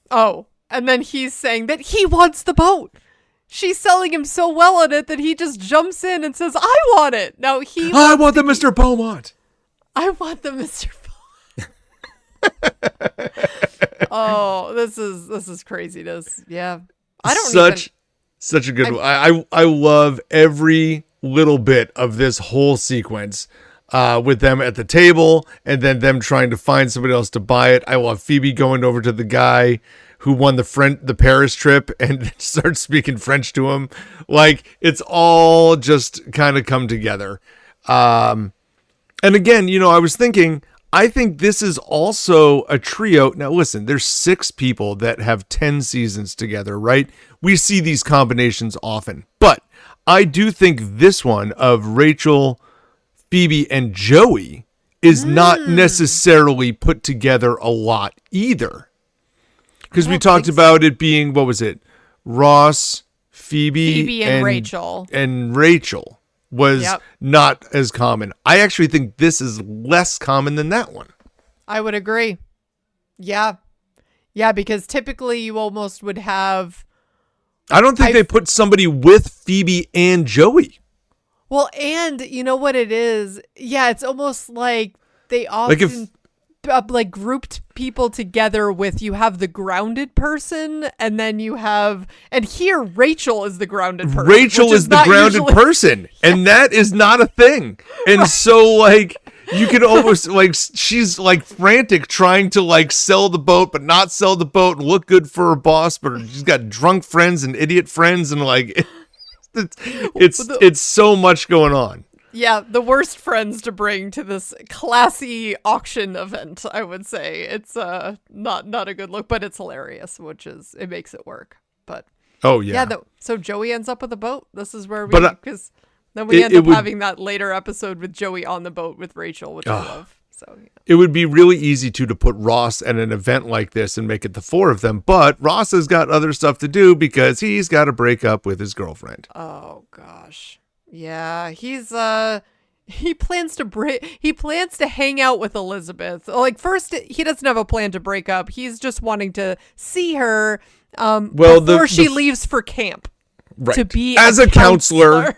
Oh, and then he's saying that he wants the boat. She's selling him so well on it that he just jumps in and says, I want it. Now I want the Mr. Beaumont. I want the Mr. Beaumont. Oh, this is craziness. Yeah. Such a good one. I love every little bit of this whole sequence with them at the table and then them trying to find somebody else to buy it. I love Phoebe going over to the guy who won the Paris trip and starts speaking French to him. Like, it's all just kind of come together. And again, I was thinking, I think this is also a trio. Now, listen, there's 6 people that have 10 seasons together, right? We see these combinations often. But I do think this one of Rachel, Phoebe, and Joey is not necessarily put together a lot either. Because we talked about it being, what was it? Ross, Phoebe and Rachel. And Rachel was not as common. I actually think this is less common than that one. I would agree. Yeah. Yeah, because typically you almost would have... I don't think they put somebody with Phoebe and Joey. Well, and you know what it is? Yeah, it's almost like they often... grouped people together with, you have the grounded person and then you have, and here Rachel is the grounded person. Rachel is the grounded person, and that is not a thing. And so like you can almost like, she's like frantic trying to like sell the boat but not sell the boat and look good for her boss, but she's got drunk friends and idiot friends, and like it's so much going on. Yeah, the worst friends to bring to this classy auction event, I would say. It's not a good look, but it's hilarious, it makes it work. But oh yeah, so Joey ends up with a boat. This is where because then we end up having that later episode with Joey on the boat with Rachel, which I love. So yeah. It would be really easy to put Ross at an event like this and make it the 4 of them, but Ross has got other stuff to do because he's got to break up with his girlfriend. Oh gosh. Yeah, he plans to hang out with Elizabeth. Like, first, he doesn't have a plan to break up. He's just wanting to see her before she leaves for camp. Right. To be as a counselor.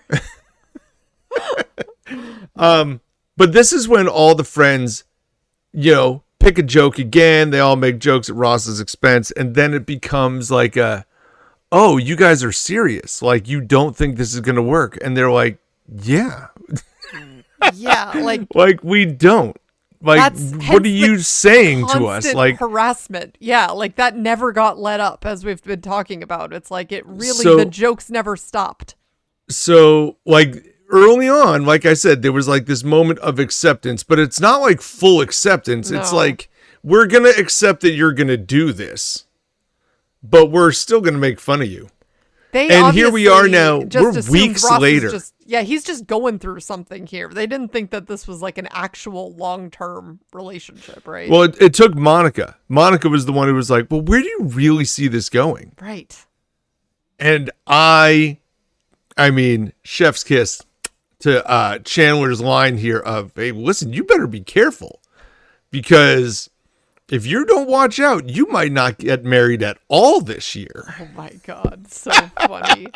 But this is when all the friends, pick a joke again. They all make jokes at Ross's expense, and then it becomes like oh, you guys are serious. Like, you don't think this is going to work. And they're like, yeah. Yeah. Like we don't. Like, what are you saying to us? Like, harassment. Yeah. Like, that never got let up, as we've been talking about. It's like, the jokes never stopped. So, like, early on, like I said, there was like this moment of acceptance, but it's not like full acceptance. No. It's like, we're going to accept that you're going to do this, but we're still going to make fun of you. And here we are now. We're weeks later. He's just going through something here. They didn't think that this was like an actual long-term relationship, right? Well, it took Monica. Monica was the one who was like, well, where do you really see this going? Right. And I mean, chef's kiss to Chandler's line here of, hey, listen, you better be careful, because if you don't watch out, you might not get married at all this year. Oh my God. So funny.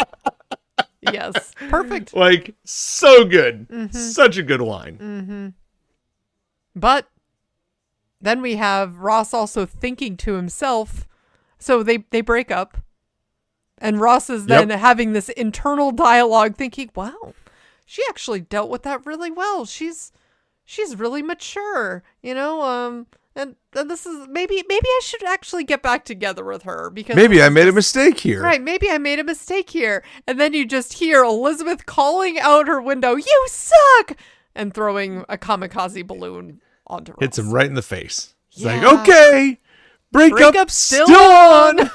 Yes. Perfect. Like, so good. Such a good line. But then we have Ross also thinking to himself. So they break up. And Ross is then having this internal dialogue thinking, wow, she actually dealt with that really well. She's really mature, you know, and this is maybe I should actually get back together with her because maybe I made a mistake here. Right, maybe I made a mistake here. And then you just hear Elizabeth calling out her window, "You suck!" and throwing a kamikaze balloon onto Ross. Hits him right in the face. It's like, okay, breakup still on.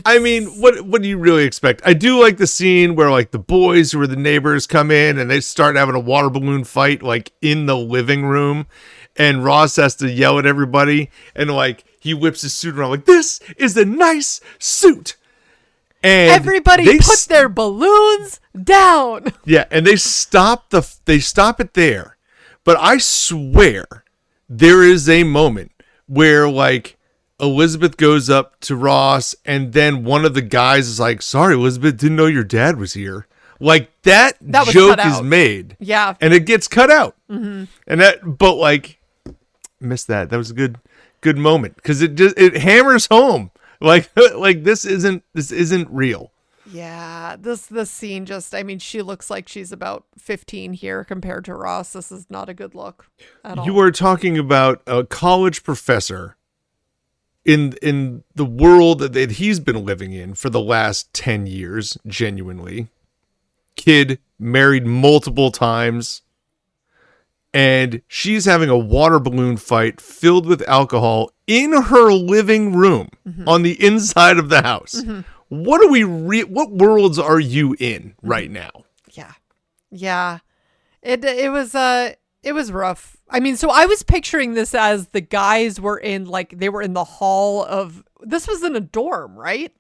I mean, what do you really expect? I do like the scene where like the boys who are the neighbors come in and they start having a water balloon fight like in the living room, and Ross has to yell at everybody, and like he whips his suit around like, this is a nice suit. And everybody put their balloons down. Yeah, and they stop it there. But I swear there is a moment where like Elizabeth goes up to Ross, and then one of the guys is like, sorry, Elizabeth, didn't know your dad was here. Like that joke is made. Yeah. And it gets cut out. And but like, missed that. That was a good moment. Because it hammers home. Like this isn't real. Yeah. This scene just, I mean, she looks like she's about 15 here compared to Ross. This is not a good look at all. You are talking about a college professor in the world that he's been living in for the last 10 years, genuinely. Kid, married multiple times. And she's having a water balloon fight filled with alcohol in her living room on the inside of the house. What worlds are you in right now? Yeah. Yeah. It was rough. I mean, so I was picturing this as the guys were they were in the hall of, this was in a dorm, right?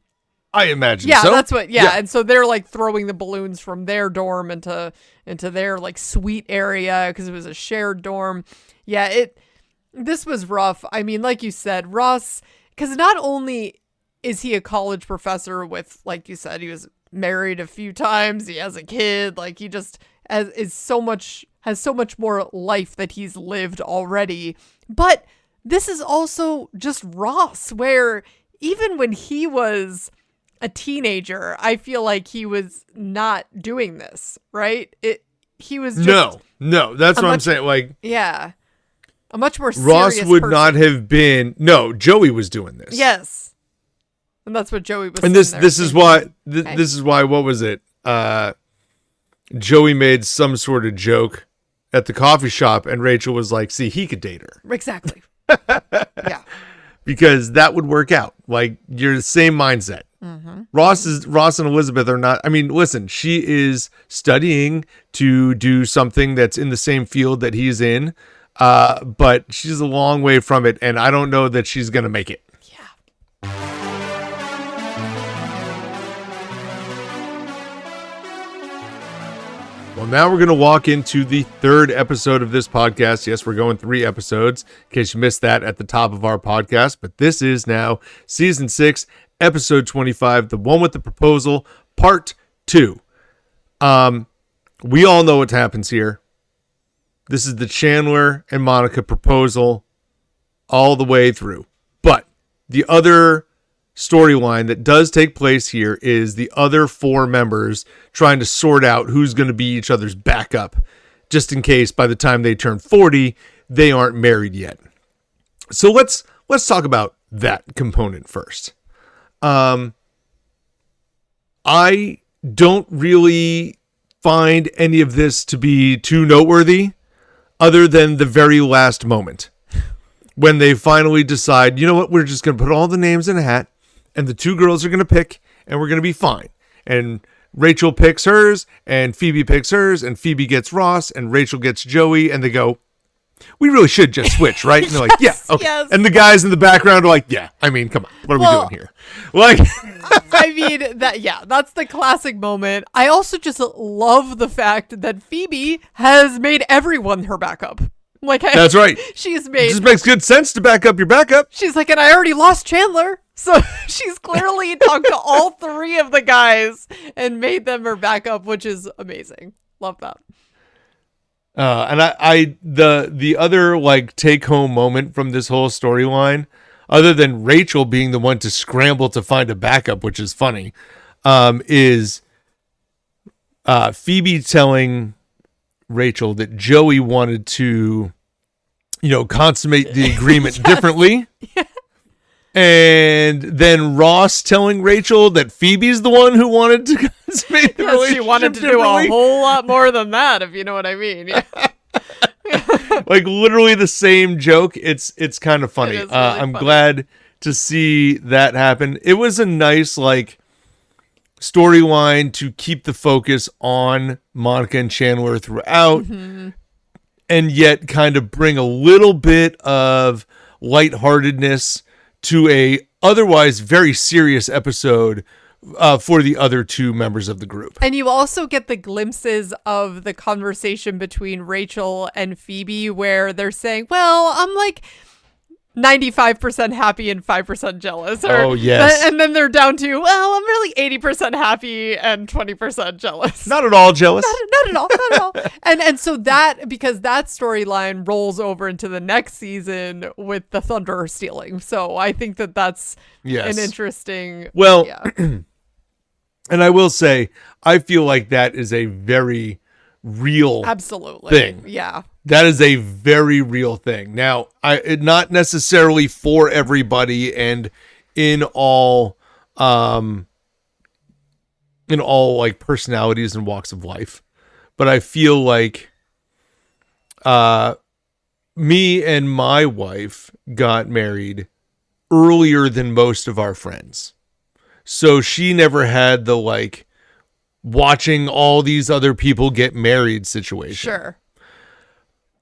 I imagine so. Yeah, that's what, yeah. And so they're like throwing the balloons from their dorm into their like suite area because it was a shared dorm. Yeah, this was rough. I mean, like you said, Ross, because not only is he a college professor with, like you said, he was married a few times, he has a kid, like he just has so much more life that he's lived already. But this is also just Ross, where even when he was a teenager, I feel like he was not doing this, right? He was just no. That's what I'm saying. Like, yeah, a much more Ross serious would person. not have been. No, Joey was doing this. Yes, and that's what Joey was. And this is why. This is why. What was it? Joey made some sort of joke at the coffee shop, and Rachel was like, "See, he could date her." Exactly. Yeah. Because that would work out. Like, you're the same mindset. Ross and Elizabeth are not. I mean, listen, she is studying to do something that's in the same field that he's in, but she's a long way from it, and I don't know that she's gonna make it. Yeah. Well, now we're going to walk into the third episode of this podcast. Yes, we're going 3 episodes, in case you missed that at the top of our podcast. But this is now Season 6, Episode 25, The One with the Proposal, Part 2. We all know what happens here. This is the Chandler and Monica proposal all the way through. But the other storyline that does take place here is the other 4 members trying to sort out who's going to be each other's backup, just in case by the time they turn 40 they aren't married yet. So let's talk about that component first. I don't really find any of this to be too noteworthy, other than the very last moment when they finally decide, you know what, we're just going to put all the names in a hat, and the 2 girls are going to pick, and we're going to be fine. And Rachel picks hers, and Phoebe picks hers, and Phoebe gets Ross, and Rachel gets Joey, and they go, we really should just switch, right? And they're like, yeah, okay. Yes. And the guys in the background are like, yeah, I mean, come on, what are we doing here? Like, I mean, that's the classic moment. I also just love the fact that Phoebe has made everyone her backup. Like, That's right. She's It made. just makes good sense to back up your backup. She's like, and I already lost Chandler. So she's clearly talked to all three of the guys and made them her backup, which is amazing. Love that. And the other like take home moment from this whole storyline, other than Rachel being the one to scramble to find a backup, which is funny, is Phoebe telling Rachel that Joey wanted to, consummate the agreement differently. Yeah. And then Ross telling Rachel that Phoebe's the one who wanted to consummate the relationship. She wanted to do a whole lot more than that, if you know what I mean. Yeah. Like literally the same joke. It's kind of funny. Really I'm funny. glad to see that happen. It was a nice like storyline to keep the focus on Monica and Chandler throughout, and yet kind of bring a little bit of lightheartedness to a otherwise very serious episode for the other two members of the group. And you also get the glimpses of the conversation between Rachel and Phoebe where they're saying, well, I'm like 95% happy and 5% jealous. Oh, yes. And then they're down to, well, I'm really 80% happy and 20% jealous. Not at all jealous. Not at all. Not at all. And so because that storyline rolls over into the next season with the Thunder stealing. So I think that's an interesting. Well, yeah. And I will say, I feel like that is a very real thing. Yeah. That is a very real thing. Now, not necessarily for everybody and in all like personalities and walks of life, but I feel like me and my wife got married earlier than most of our friends. So she never had the like watching all these other people get married situation. Sure.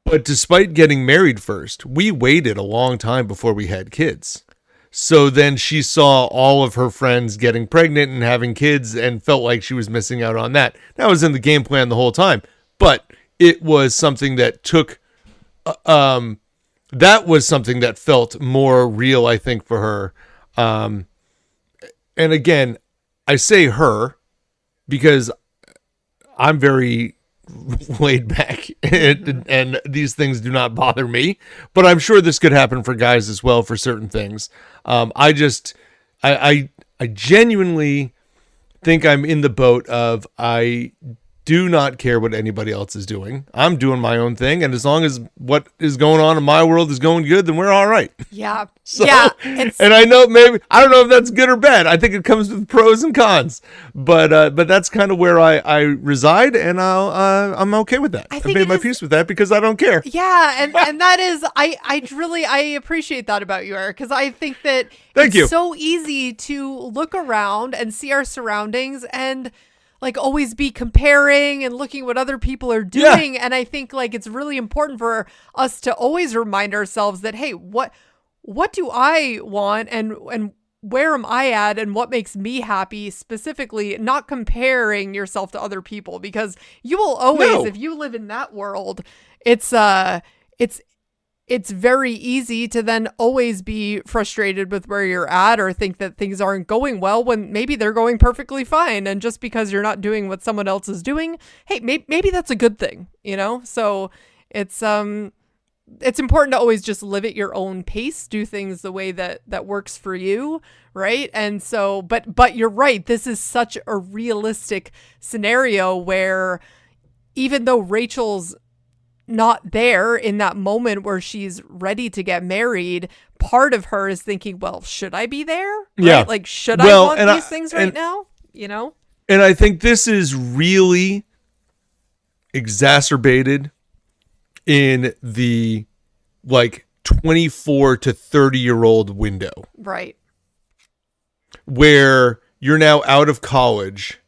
But despite getting married first, we waited a long time before we had kids. So then she saw all of her friends getting pregnant and having kids and felt like she was missing out on that. That was in the game plan the whole time. But it was something that took, that was something that felt more real, I think, for her. And again, I say her because I'm very laid back and these things do not bother me, but I'm sure this could happen for guys as well for certain things. I genuinely think I'm in the boat of I do not care what anybody else is doing. I'm doing my own thing, and as long as what is going on in my world is going good, then we're all right. Yeah. So, yeah. And I don't know if that's good or bad. I think it comes with pros and cons, but that's kind of where I reside, and I'm okay with that. I've made my peace with that because I don't care. Yeah, and that is I appreciate that about you, Eric, because I think that it's so easy to look around and see our surroundings and like always be comparing and looking what other people are doing. Yeah. And I think like it's really important for us to always remind ourselves that, hey, what do I want and where am I at and what makes me happy, specifically not comparing yourself to other people, because you will always, if you live in that world, it's very easy to then always be frustrated with where you're at or think that things aren't going well when maybe they're going perfectly fine. And just because you're not doing what someone else is doing, hey, maybe that's a good thing, So it's important to always just live at your own pace, do things the way that works for you, right? And so, but you're right. This is such a realistic scenario where even though Rachel's not there in that moment where she's ready to get married, part of her is thinking, well, should I be there? Right? Yeah. Like, should I want these things right now? And I think this is really exacerbated in the like 24 to 30-year-old window. Right. Where you're now out of college,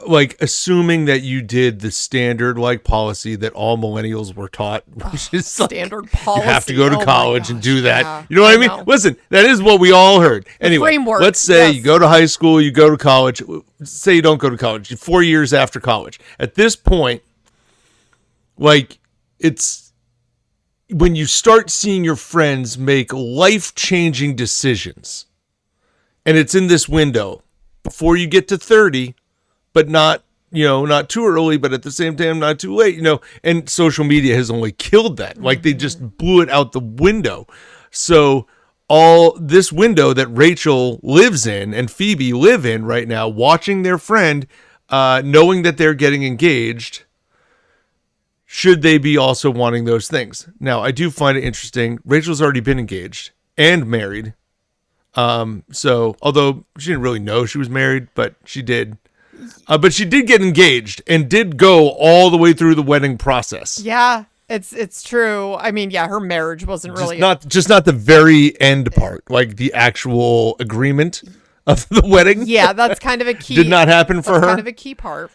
like assuming that you did the standard like policy that all millennials were taught, which is standard like, policy. You have to go to college and do that. Yeah, you know what I mean? Listen, that is what we all heard. Anyway, framework, let's say you go to high school, you go to college. Say you don't go to college, 4 years after college. At this point, like it's when you start seeing your friends make life-changing decisions, and it's in this window before you get to 30, but not too early, but at the same time, not too late, and social media has only killed that. Like, they just blew it out the window. So all this window that Rachel lives in and Phoebe live in right now, watching their friend, knowing that they're getting engaged, should they be also wanting those things? Now, I do find it interesting. Rachel's already been engaged and married. So although she didn't really know she was married, but she did. But she did get engaged and did go all the way through the wedding process. Yeah, it's true. I mean, yeah, her marriage wasn't really just not the very end part, like the actual agreement of the wedding. Yeah, that's kind of a key. Did not happen for her. Kind of a key part.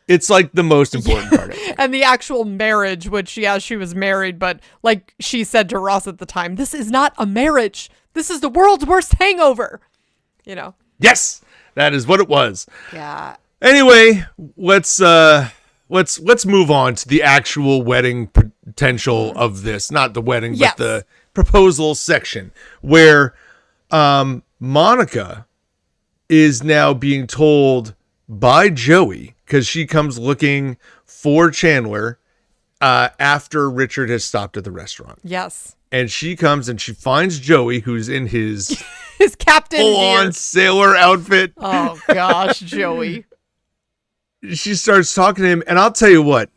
It's like the most important part. And the actual marriage, which, yeah, she was married, but like she said to Ross at the time, this is not a marriage. This is the world's worst hangover. Yes, that is what it was. Yeah. Anyway, let's move on to the actual wedding potential of this. Not the wedding, yes, but the proposal section, where Monica is now being told by Joey, because she comes looking for Chandler after Richard has stopped at the restaurant. Yes. And she comes and she finds Joey, who's in his his captain full-on sailor outfit. Oh, gosh, Joey. She starts talking to him, and I'll tell you what,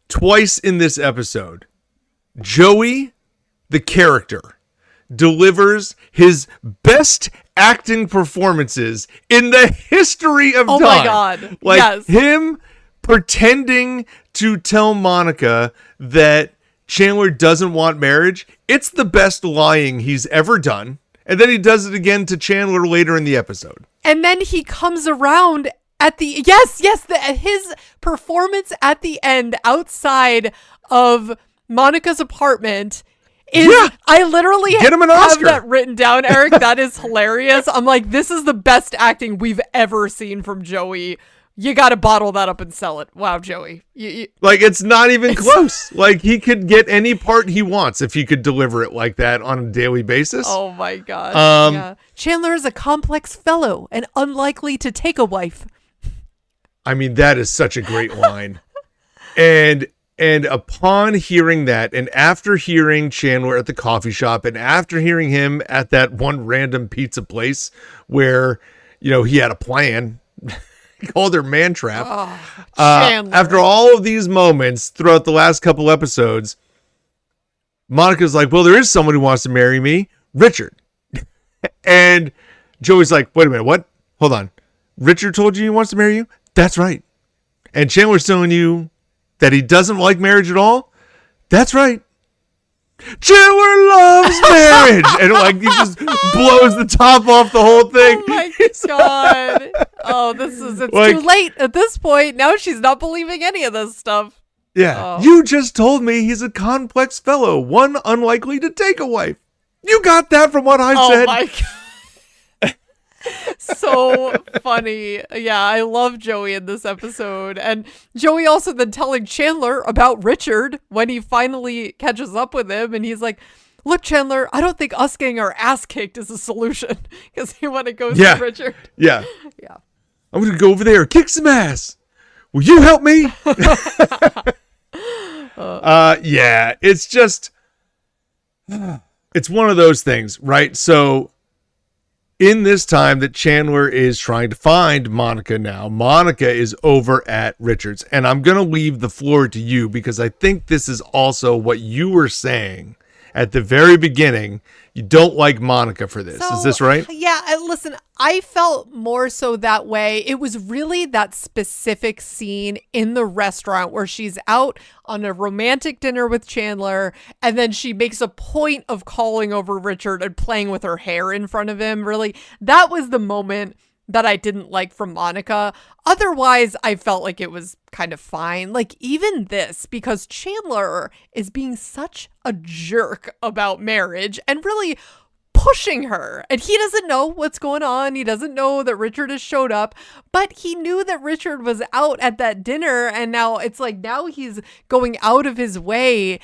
twice in this episode, Joey, the character, delivers his best acting performances in the history of time. Oh my God. Like, yes. Him pretending to tell Monica that Chandler doesn't want marriage. It's the best lying he's ever done. And then he does it again to Chandler later in the episode. And then he comes around at the his performance at the end outside of Monica's apartment is, yeah, I literally Get him an have Oscar. that written down, Eric. That is hilarious. I'm like, this is the best acting we've ever seen from Joey. You got to bottle that up and sell it. Wow, Joey. Like, it's not even close. Like, he could get any part he wants if he could deliver it like that on a daily basis. Oh, my God. Yeah. Chandler is a complex fellow and unlikely to take a wife. I mean, that is such a great line. And upon hearing that, and after hearing Chandler at the coffee shop, and after hearing him at that one random pizza place where, he had a plan, he called her man trap. Oh, Chandler. After all of these moments throughout the last couple episodes, Monica's like, well, there is someone who wants to marry me, Richard. And Joey's like, wait a minute, what? Hold on. Richard told you he wants to marry you? That's right. And Chandler's telling you that he doesn't like marriage at all? That's right. Chandler loves marriage. And he just blows the top off the whole thing. Oh my God. Oh, it's too late at this point. Now she's not believing any of this stuff. Yeah. Oh. You just told me he's a complex fellow, one unlikely to take a wife. You got that from what I said. Oh my God. So funny. Yeah, I love Joey in this episode. And Joey also then telling Chandler about Richard when he finally catches up with him. And he's like, look, Chandler, I don't think us getting our ass kicked is a solution. Because when it goes to Richard. Yeah. Yeah. I'm going to go over there and kick some ass. Will you help me? Yeah, it's just, it's one of those things, right? So in this time that Chandler is trying to find Monica now, Monica is over at Richard's. And I'm going to leave the floor to you because I think this is also what you were saying at the very beginning. You don't like Monica for this. Is this right? Yeah, listen, I felt more so that way. It was really that specific scene in the restaurant where she's out on a romantic dinner with Chandler, and then she makes a point of calling over Richard and playing with her hair in front of him. Really, that was the moment that I didn't like from Monica. Otherwise, I felt like it was kind of fine. Like even this, because Chandler is being such a jerk about marriage and really pushing her. And he doesn't know what's going on. He doesn't know that Richard has showed up, but he knew that Richard was out at that dinner. And now it's like, now he's going out of his way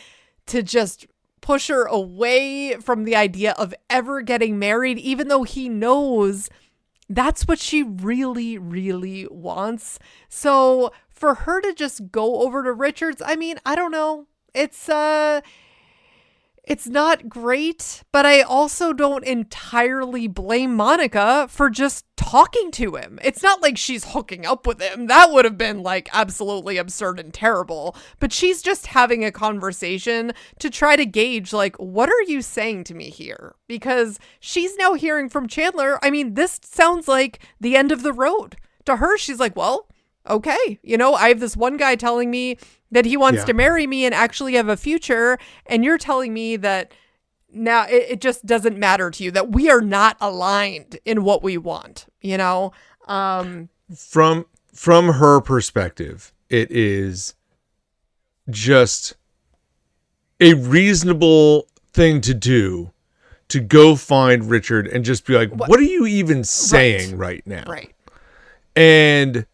to just push her away from the idea of ever getting married, even though he knows that's what she really, really wants. So for her to just go over to Richard's, I mean, I don't know. It's not great, but I also don't entirely blame Monica for just talking to him. It's not like she's hooking up with him. That would have been like absolutely absurd and terrible. But she's just having a conversation to try to gauge, like, what are you saying to me here? Because she's now hearing from Chandler. I mean, this sounds like the end of the road. To her, she's like, well, okay, I have this one guy telling me that he wants to marry me and actually have a future, and you're telling me that now it just doesn't matter to you, that we are not aligned in what we want, From her perspective, it is just a reasonable thing to do to go find Richard and just be like, what are you even saying right now? Right. And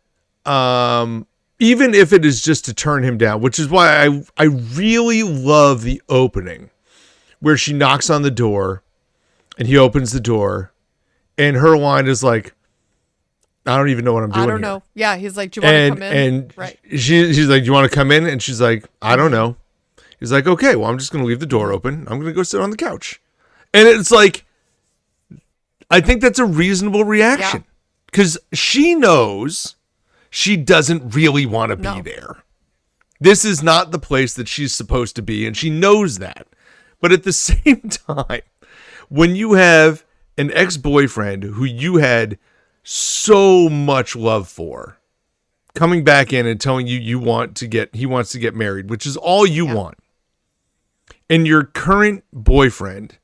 even if it is just to turn him down, which is why I really love the opening where she knocks on the door and he opens the door and her line is like, I don't even know what I'm doing. I don't know. Yeah. He's like, do you want to come in? And right. She's like, do you want to come in? And she's like, I don't know. He's like, okay, well, I'm just going to leave the door open. I'm going to go sit on the couch. And it's like, I think that's a reasonable reaction because she knows she doesn't really want to be there. This is not the place that she's supposed to be, and she knows that. But at the same time, when you have an ex-boyfriend who you had so much love for coming back in and telling you he wants to get married, which is all you want, and your current boyfriend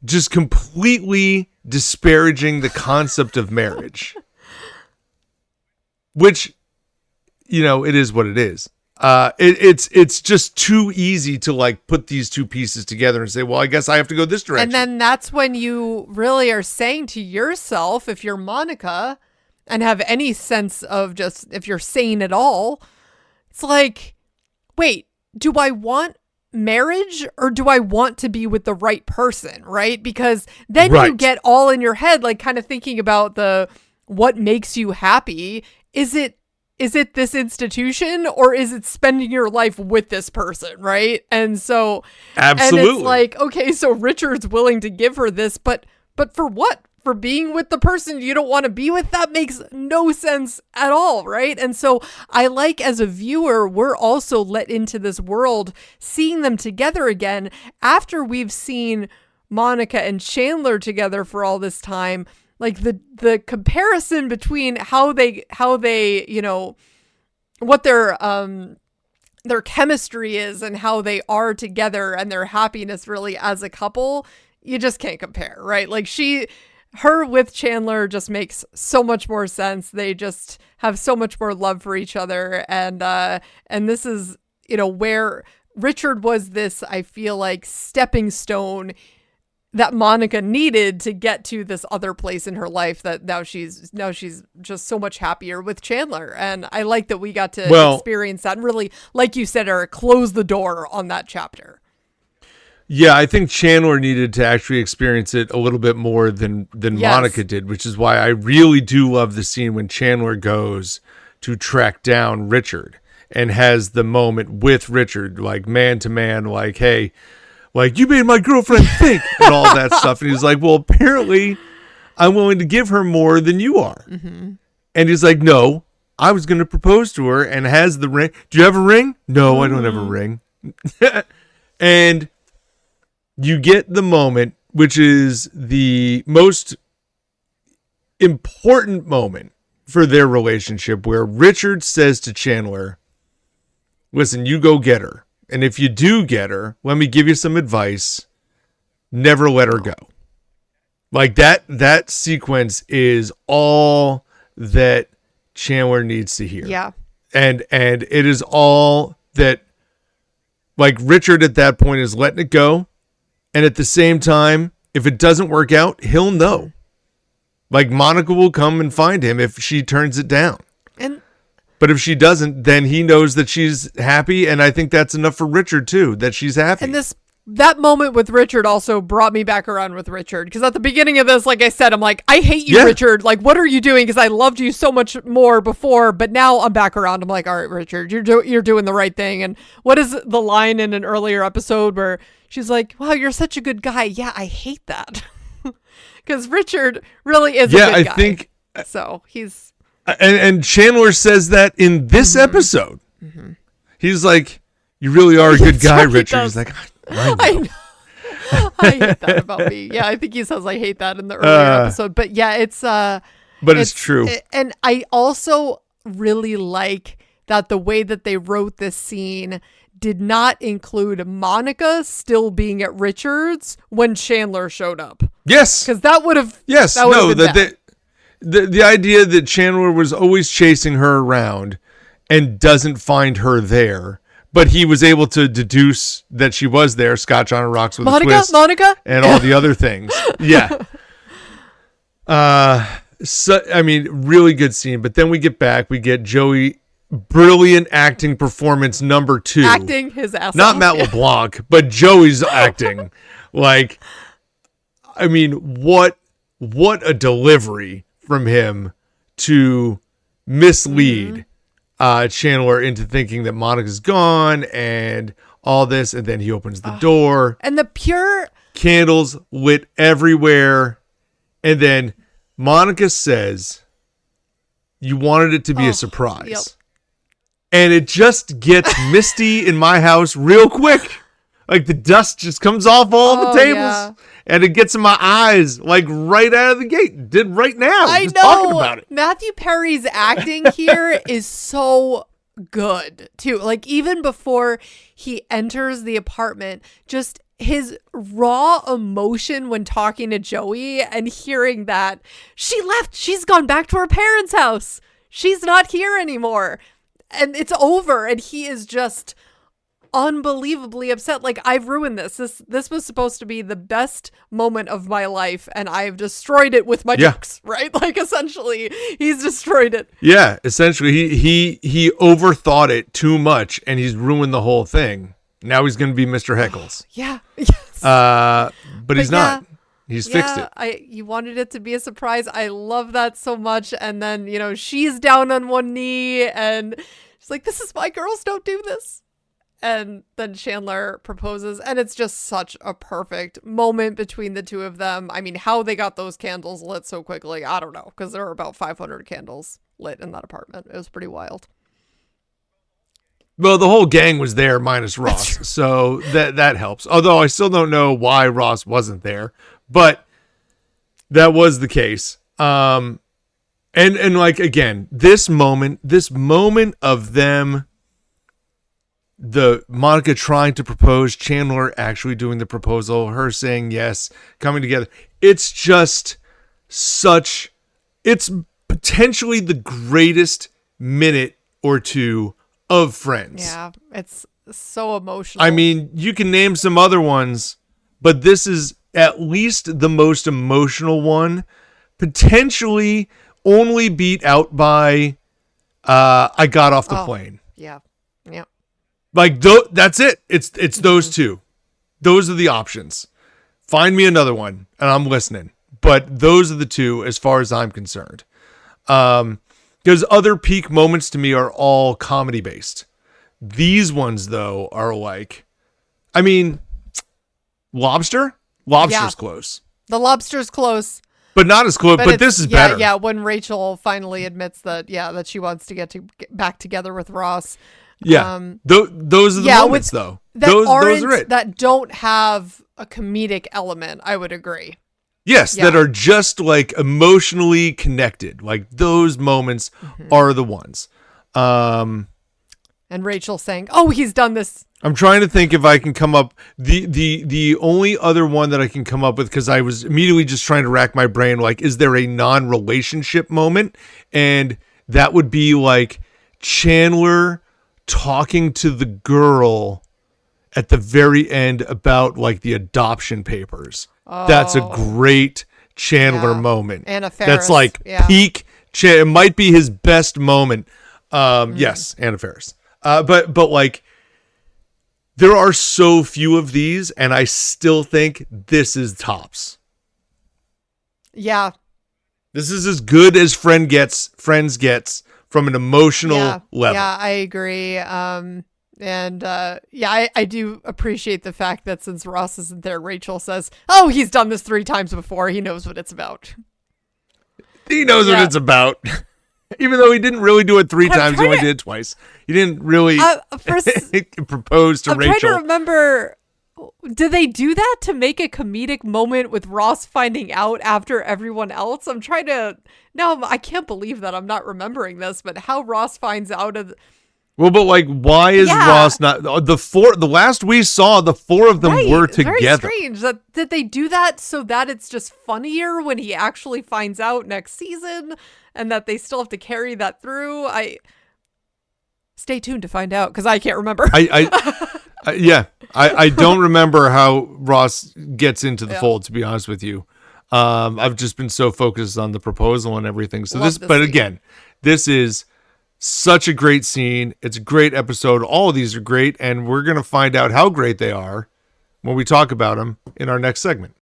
just completely disparaging the concept of marriage, which, it is what it is. It's just too easy to like put these two pieces together and say, well, I guess I have to go this direction. And then that's when you really are saying to yourself, if you're Monica and have any sense of just, if you're sane at all, it's like, wait, do I want marriage or do I want to be with the right person? Right? Because then you get all in your head, like kind of thinking about what makes you happy. Is it this institution or is it spending your life with this person, right? And so, absolutely. And it's like, okay, so Richard's willing to give her this, but for what? For being with the person you don't want to be with? That makes no sense at all, right? And so I like, as a viewer, we're also let into this world, seeing them together again after we've seen Monica and Chandler together for all this time. Like the comparison between how they what their chemistry is and how they are together and their happiness really as a couple, you just can't compare, right? Like her with Chandler just makes so much more sense. They just have so much more love for each other, and this is where Richard was this, I feel like, stepping stone that Monica needed to get to this other place in her life that now she's just so much happier with Chandler. And I like that we got to experience that and really, like you said, Eric, close the door on that chapter. Yeah, I think Chandler needed to actually experience it a little bit more than Monica did, which is why I really do love the scene when Chandler goes to track down Richard and has the moment with Richard, like man to man, like, hey, like, you made my girlfriend think and all that stuff. And he's like, well, apparently I'm willing to give her more than you are. Mm-hmm. And he's like, no, I was going to propose to her and has the ring. Do you have a ring? No, I don't have a ring. And you get the moment, which is the most important moment for their relationship, where Richard says to Chandler, listen, you go get her. And if you do get her, let me give you some advice. Never let her go. Like that sequence is all that Chandler needs to hear. Yeah. And it is all that, like, Richard at that point is letting it go. And at the same time, if it doesn't work out, he'll know. Like, Monica will come and find him if she turns it down. But if she doesn't, then he knows that she's happy, and I think that's enough for Richard too, that she's happy. And that moment with Richard also brought me back around with Richard, because at the beginning of this, like I said, I'm like, I hate you, Richard. Like, what are you doing? Because I loved you so much more before, but now I'm back around. I'm like, all right, Richard, you're doing the right thing. And what is the line in an earlier episode where she's like, wow, you're such a good guy. Yeah, I hate that. Because Richard really is a good guy. I think so. He's... And Chandler says that in this episode. Mm-hmm. He's like, you really are a good guy, Richard. He's like, I know. I hate that about me. Yeah, I think he says I hate that in the earlier episode. But yeah, it's... but it's true. And I also really like that the way that they wrote this scene did not include Monica still being at Richard's when Chandler showed up. Yes. Because that would have... Yes. The idea that Chandler was always chasing her around and doesn't find her there, but he was able to deduce that she was there, Scotch on a rocks with a twist, Monica, and all the other things. Yeah. So I mean, really good scene. But then we get Joey, brilliant acting performance number 2. Acting his ass Not off. Matt LeBlanc, but Joey's acting. Like, I mean, what a delivery from him to mislead Chandler into thinking that Monica's gone and all this, and then he opens the door and the pure candles lit everywhere, and then Monica says, you wanted it to be a surprise. Yep. And it just gets misty in my house real quick. Like, the dust just comes off all the tables. Yeah. And it gets in my eyes, like, right out of the gate. Did right now. I just know. Talking about it. Matthew Perry's acting here is so good, too. Like, even before he enters the apartment, just his raw emotion when talking to Joey and hearing that she left. She's gone back to her parents' house. She's not here anymore. And it's over. And he is just... unbelievably upset. Like, I've ruined this. This was supposed to be the best moment of my life, and I've destroyed it with my jokes, right? Like, essentially, he's destroyed it. Yeah, essentially, he overthought it too much, and he's ruined the whole thing. Now he's going to be Mr. Heckles. Yeah. Yes. But he's not. He's fixed it. You wanted it to be a surprise. I love that so much. And then, she's down on one knee, and she's like, this is my girls, don't do this. And then Chandler proposes, and it's just such a perfect moment between the two of them. I mean, how they got those candles lit so quickly, I don't know, because there were about 500 candles lit in that apartment. It was pretty wild. Well, the whole gang was there minus Ross, so that helps. Although I still don't know why Ross wasn't there, but that was the case. And like, again, this moment of them, the Monica trying to propose, Chandler actually doing the proposal, her saying yes, coming together. It's just it's potentially the greatest minute or two of Friends. Yeah, it's so emotional. I mean, you can name some other ones, but this is at least the most emotional one, potentially only beat out by I Got Off the Plane. Yeah. Yeah. Like, that's it. It's those two. Those are the options. Find me another one, and I'm listening. But those are the two as far as I'm concerned. Because other peak moments to me are all comedy-based. These ones, though, are like... I mean, Lobster? Lobster's close. The Lobster's close. But not as close, but this is better. Yeah, when Rachel finally admits that she wants to get back together with Ross. Yeah, those are the moments, though. Those are it. That don't have a comedic element, I would agree. Yes, that are just like emotionally connected. Like, those moments are the ones. And Rachel saying, "Oh, he's done this." I'm trying to think if I can come up. The only other one that I can come up with, because I was immediately just trying to rack my brain, like, is there a non-relationship moment? And that would be like Chandler talking to the girl at the very end about like the adoption papers That's a great Chandler moment. Anna Faris. That's like peak. It might be his best moment. Yes, Anna Faris. But like, there are so few of these, and I still think this is tops. Yeah. This is as good as Friends gets from an emotional level. Yeah, I agree. I do appreciate the fact that since Ross isn't there, Rachel says, "Oh, he's done this 3 times before. He knows what it's about." He knows what it's about. Even though he didn't really do it 3 times, he only did it twice. He didn't really propose to Rachel. I'm trying to remember, did they do that to make a comedic moment with Ross finding out after everyone else? I can't believe that I'm not remembering this, but how Ross finds out of... Well, but like, why is Ross not... The last we saw, the 4 of them were together. Very strange. Did they do that so that it's just funnier when he actually finds out next season, and that they still have to carry that through? Stay tuned to find out, because I can't remember. I don't remember how Ross gets into the fold, to be honest with you. I've just been so focused on the proposal and everything. So this is such a great scene. It's a great episode. All of these are great, and we're going to find out how great they are when we talk about them in our next segment.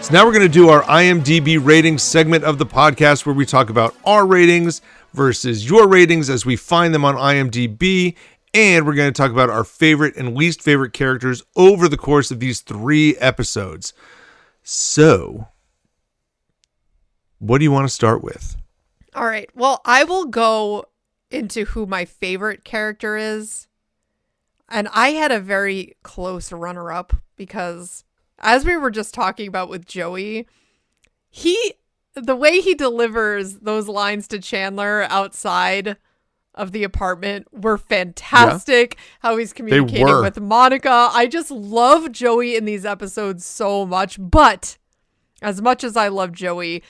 So now we're going to do our IMDb ratings segment of the podcast, where we talk about our ratings versus your ratings as we find them on IMDb. And we're going to talk about our favorite and least favorite characters over the course of these 3 episodes. So, what do you want to start with? All right. Well, I will go into who my favorite character is. And I had a very close runner-up because, as we were just talking about with Joey, the way he delivers those lines to Chandler outside of the apartment were fantastic. Yeah. How he's communicating with Monica. I just love Joey in these episodes so much. But as much as I love Joey,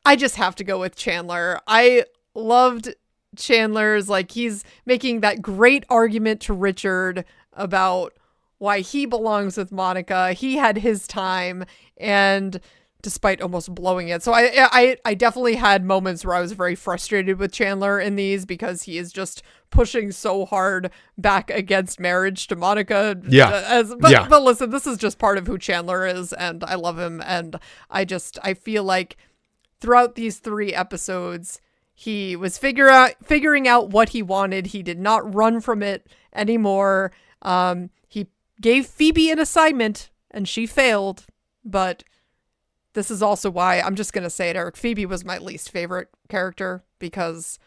I just have to go with Chandler. I loved Chandler's, like, he's making that great argument to Richard about why he belongs with Monica. He had his time, and despite almost blowing it. So I definitely had moments where I was very frustrated with Chandler in these, because he is just pushing so hard back against marriage to Monica. But listen, this is just part of who Chandler is, and I love him. And I feel like throughout these 3 episodes, he was figuring out what he wanted. He did not run from it anymore. He gave Phoebe an assignment, and she failed, but this is also why, I'm just going to say it, Eric, Phoebe was my least favorite character, because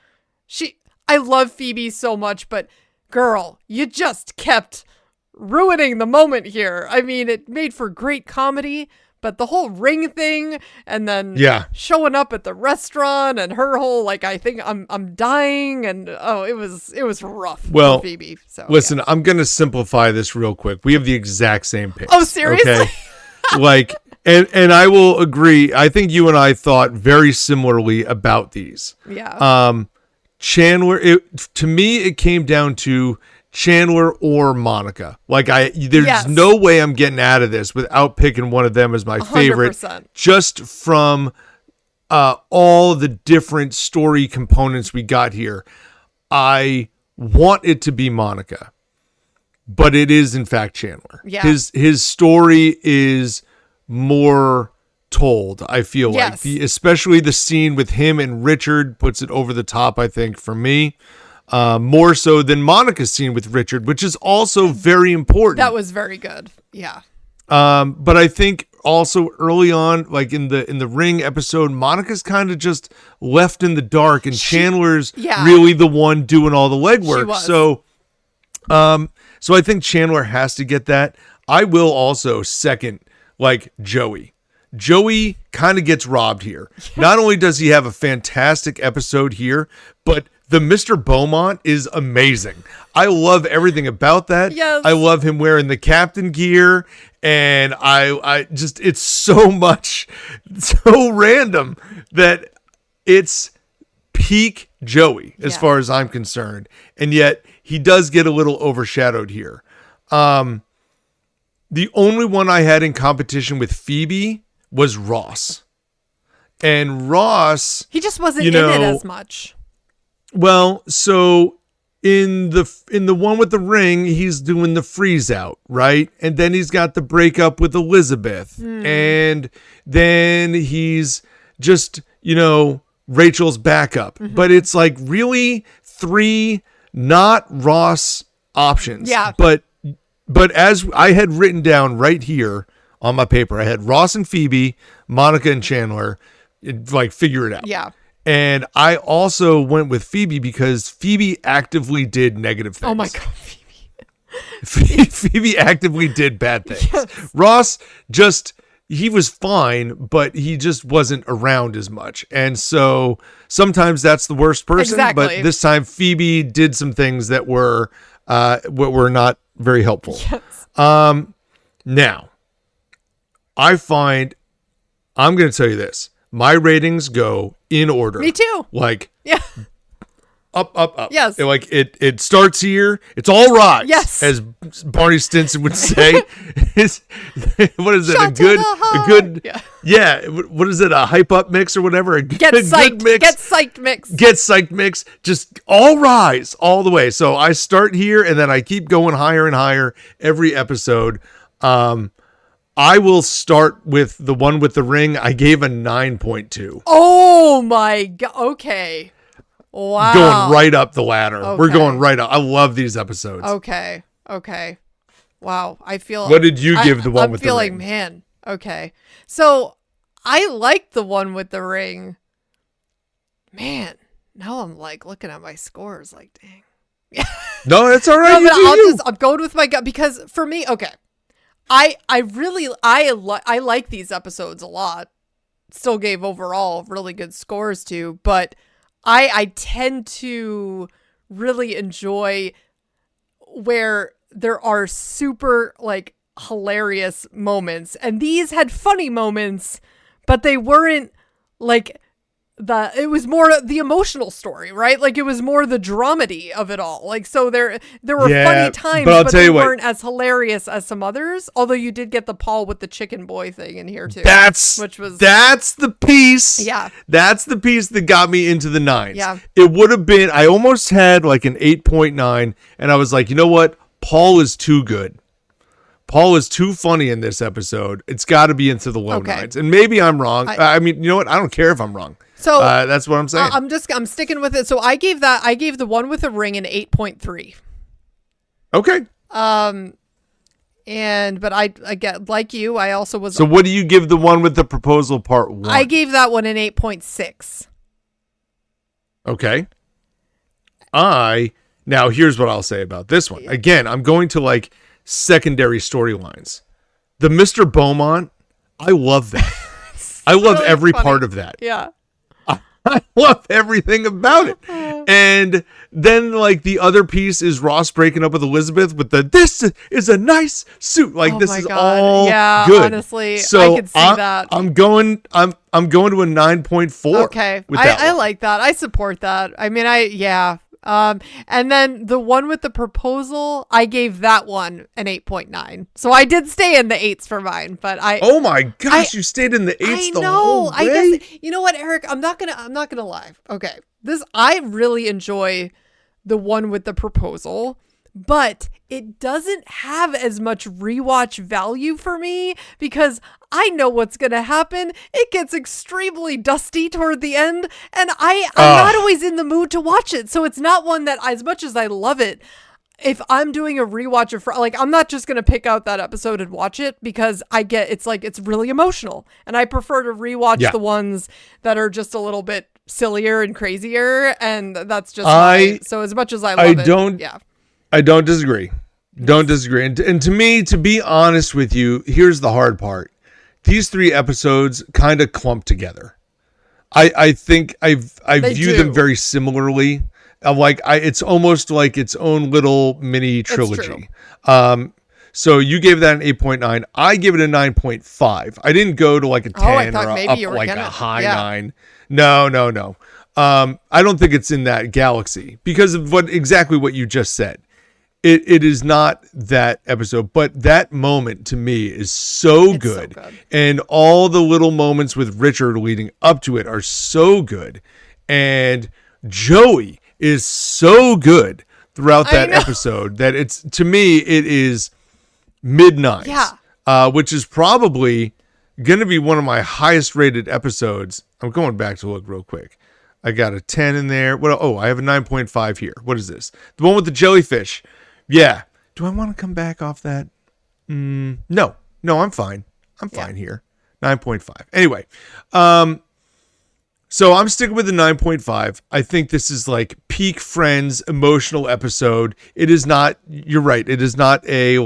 I love Phoebe so much, but girl, you just kept ruining the moment here. I mean, it made for great comedy, but the whole ring thing, and then showing up at the restaurant, and her whole, like, I think I'm dying, and it was rough for Phoebe. So listen, I'm going to simplify this real quick. We have the exact same picks. Oh, seriously? Okay? Like... And I will agree. I think you and I thought very similarly about these. Yeah. Chandler, to me, it came down to Chandler or Monica. Like, there's no way I'm getting out of this without picking one of them as my favorite. 100%. Just from all the different story components we got here. I want it to be Monica, but it is in fact Chandler. Yeah. His story is more told, I feel like. Especially the scene with him and Richard puts it over the top, I think, for me. More so than Monica's scene with Richard, which is also very important. That was very good. Yeah. But I think also early on, like in the Ring episode, Monica's kind of just left in the dark, and Chandler's really the one doing all the legwork. So I think Chandler has to get that. I will also second, like, Joey. Joey kind of gets robbed here. Not only does he have a fantastic episode here, but the Mr. Beaumont is amazing. I love everything about that. Yes. I love him wearing the captain gear, and I just, it's so random that it's peak Joey as far as I'm concerned. And yet he does get a little overshadowed here. The only one I had in competition with Phoebe was Ross. And Ross, he just wasn't in it as much. Well, so in the one with the ring, he's doing the freeze out, right? And then he's got the breakup with Elizabeth. And then he's just, Rachel's backup. But it's like really 3 not Ross options. Yeah. But as I had written down right here on my paper, I had Ross and Phoebe, Monica and Chandler, like figure it out. Yeah. And I also went with Phoebe because Phoebe actively did negative things. Oh my God, Phoebe. Phoebe actively did bad things. Yes. Ross he was fine, but he just wasn't around as much. And so sometimes that's the worst person. Exactly. But this time Phoebe did some things that were not very helpful. Yes. Now, I'm going to tell you this. My ratings go in order. Me too. Like, yeah. Up. Yes. Like it starts here. It's all right. Yes. As Barney Stinson would say. What is it? Shout to the A good. high. Yeah. What is it? A hype up mix or whatever? Get psyched. Mix. Get psyched mix. Get psyched mix. Just all rise all the way. So I start here and then I keep going higher and higher every episode. I will start with the one with the ring. I gave a 9.2. Oh my God. Okay. Wow. Going right up the ladder. Okay. We're going right up. I love these episodes. Okay. Wow. I feel. What did you give the one with the ring? I'm feeling, man. Okay. So I liked the one with the ring. Man, now I'm like looking at my scores like, dang. No, it's all right. No, but I'm going with my gut because for me, okay. I like these episodes a lot. Still gave overall really good scores to, but I tend to really enjoy where there are super like hilarious moments, and these had funny moments, but they weren't like it was more the emotional story, right? Like it was more the dramedy of it all. Like, so there were funny times, but they weren't as hilarious as some others. Although you did get the Paul with the chicken boy thing in here too. That's the piece. Yeah. That's the piece that got me into the 9s. Yeah. It would have been, I almost had like an 8.9 and I was like, you know what? Paul is too good. Paul is too funny in this episode. It's got to be into the low 9s. And maybe I'm wrong. I mean, you know what? I don't care if I'm wrong. So that's what I'm saying. I'm sticking with it. So I gave the one with the ring an 8.3. Okay. But I get like you, I also was. So what do you give the one with the proposal part 1? I gave that one an 8.6. Okay. Now here's what I'll say about this one. Again, I'm going to like secondary storylines. The Mr. Beaumont, I love that. I love really every funny. part of that. Yeah. I love everything about it. And then like the other piece is Ross breaking up with Elizabeth with this is a nice suit. Like this is all good. Honestly, so I could see that. I'm going to a 9.4. Okay. With that I one. like that. I support that. I mean, and then the one with the proposal, I gave that one an 8.9. So I did stay in the 8s for mine, but oh my gosh, you stayed in the 8s the whole way. I guess, you know what, Eric, I'm not gonna lie. Okay. I really enjoy the one with the proposal, but it doesn't have as much rewatch value for me because I know what's going to happen. It gets extremely dusty toward the end, and I'm not always in the mood to watch it. So it's not one that, as much as I love it, if I'm doing a rewatch I'm not just going to pick out that episode and watch it because it's really emotional, and I prefer to rewatch the ones that are just a little bit sillier and crazier, and that's just so as much as I love I don't disagree. Don't disagree. And to me, to be honest with you, here's the hard part. These 3 episodes kind of clump together. I think I view them very similarly. It's almost like its own little mini trilogy. So you gave that an 8.9. I give it a 9.5. I didn't go to like a 10 or a high 9. No. I don't think it's in that galaxy because of exactly what you just said. It is not that episode, but that moment to me is so good. And all the little moments with Richard leading up to it are so good. And Joey is so good throughout that episode that it's, to me, it is mid-nines. Yeah. Which is probably going to be one of my highest rated episodes. I'm going back to look real quick. I got a 10 in there. I have a 9.5 here. What is this? The one with the jellyfish. Yeah. Do I want to come back off that? No, I'm fine. I'm fine here. 9.5. Anyway, so I'm sticking with the 9.5. I think this is like peak Friends emotional episode. It is not, you're right. It is not a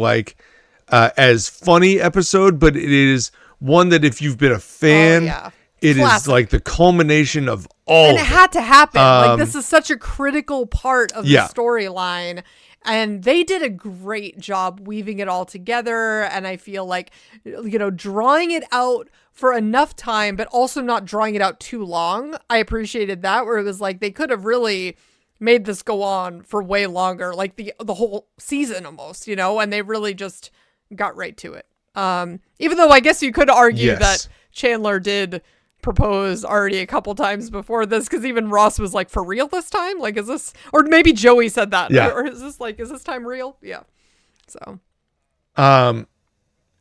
as funny episode, but it is one that if you've been a fan, it is like the culmination of all. And it had to happen. This is such a critical part of the storyline. And they did a great job weaving it all together. And I feel like, drawing it out for enough time, but also not drawing it out too long. I appreciated that, where it was like they could have really made this go on for way longer, like the whole season almost, and they really just got right to it. Even though I guess you could argue that Chandler did propose already a couple times before this, because even Ross was like, for real this time? Like, is this, or maybe Joey said that, or is this time real? Yeah. So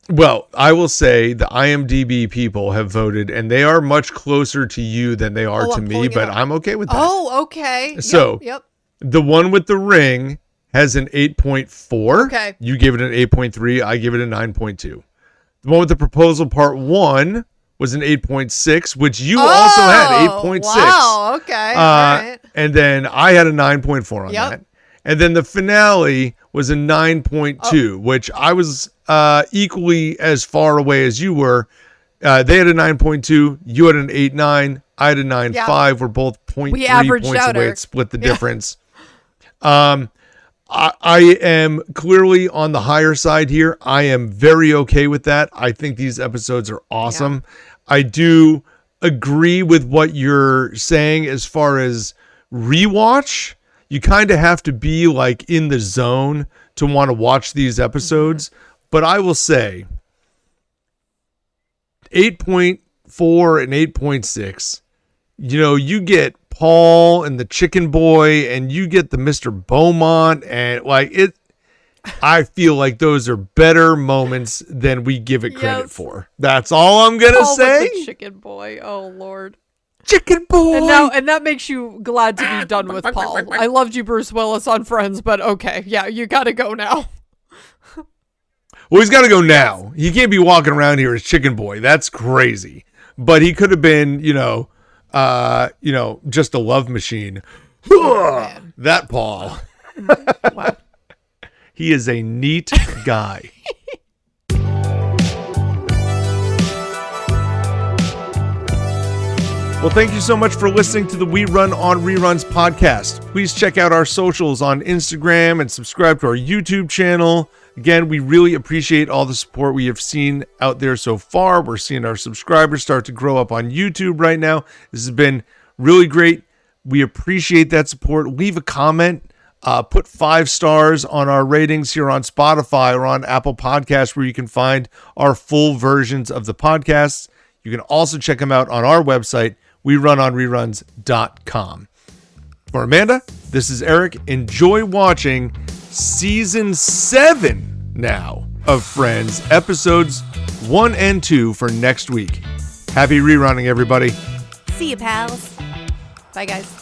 well, I will say the IMDb people have voted, and they are much closer to you than they are to me, but I'm okay with that. Oh, okay. So the one with the ring has an 8.4. Okay. You gave it an 8.3. I give it a 9.2. The one with the proposal part 1 was an 8.6, which you also had 8.6. Wow, okay. All right. And then I had a 9.4 on that. And then the finale was a 9.2, which I was equally as far away as you were. They had a 9.2. You had an 8.9. I had a 9.5. We're both 0.3 points away. It split the difference. I am clearly on the higher side here. I am very okay with that. I think these episodes are awesome. I do agree with what you're saying as far as rewatch. You kind of have to be like in the zone to want to watch these episodes. But I will say 8.4 and 8.6, you get Paul and the chicken boy, and you get the Mr. Beaumont, and I feel like those are better moments than we give it credit for. That's all I'm gonna say. With the chicken boy, oh Lord, chicken boy, and that makes you glad to be done with Paul. I loved you, Bruce Willis, on Friends, but okay, you gotta go now. Well, he's got to go now. He can't be walking around here as chicken boy. That's crazy. But he could have been, just a love machine. That Paul. Wow. He is a neat guy. Well, thank you so much for listening to the We Run on Reruns podcast. Please check out our socials on Instagram and subscribe to our YouTube channel. Again, we really appreciate all the support we have seen out there so far. We're seeing our subscribers start to grow up on YouTube right now. This has been really great. We appreciate that support. Leave a comment. Put 5 stars on our ratings here on Spotify or on Apple Podcasts, where you can find our full versions of the podcasts. You can also check them out on our website, werunonreruns.com. For Amanda, this is Eric. Enjoy watching season 7 now of Friends, episodes 1 and 2 for next week. Happy rerunning, everybody. See you, pals. Bye, guys.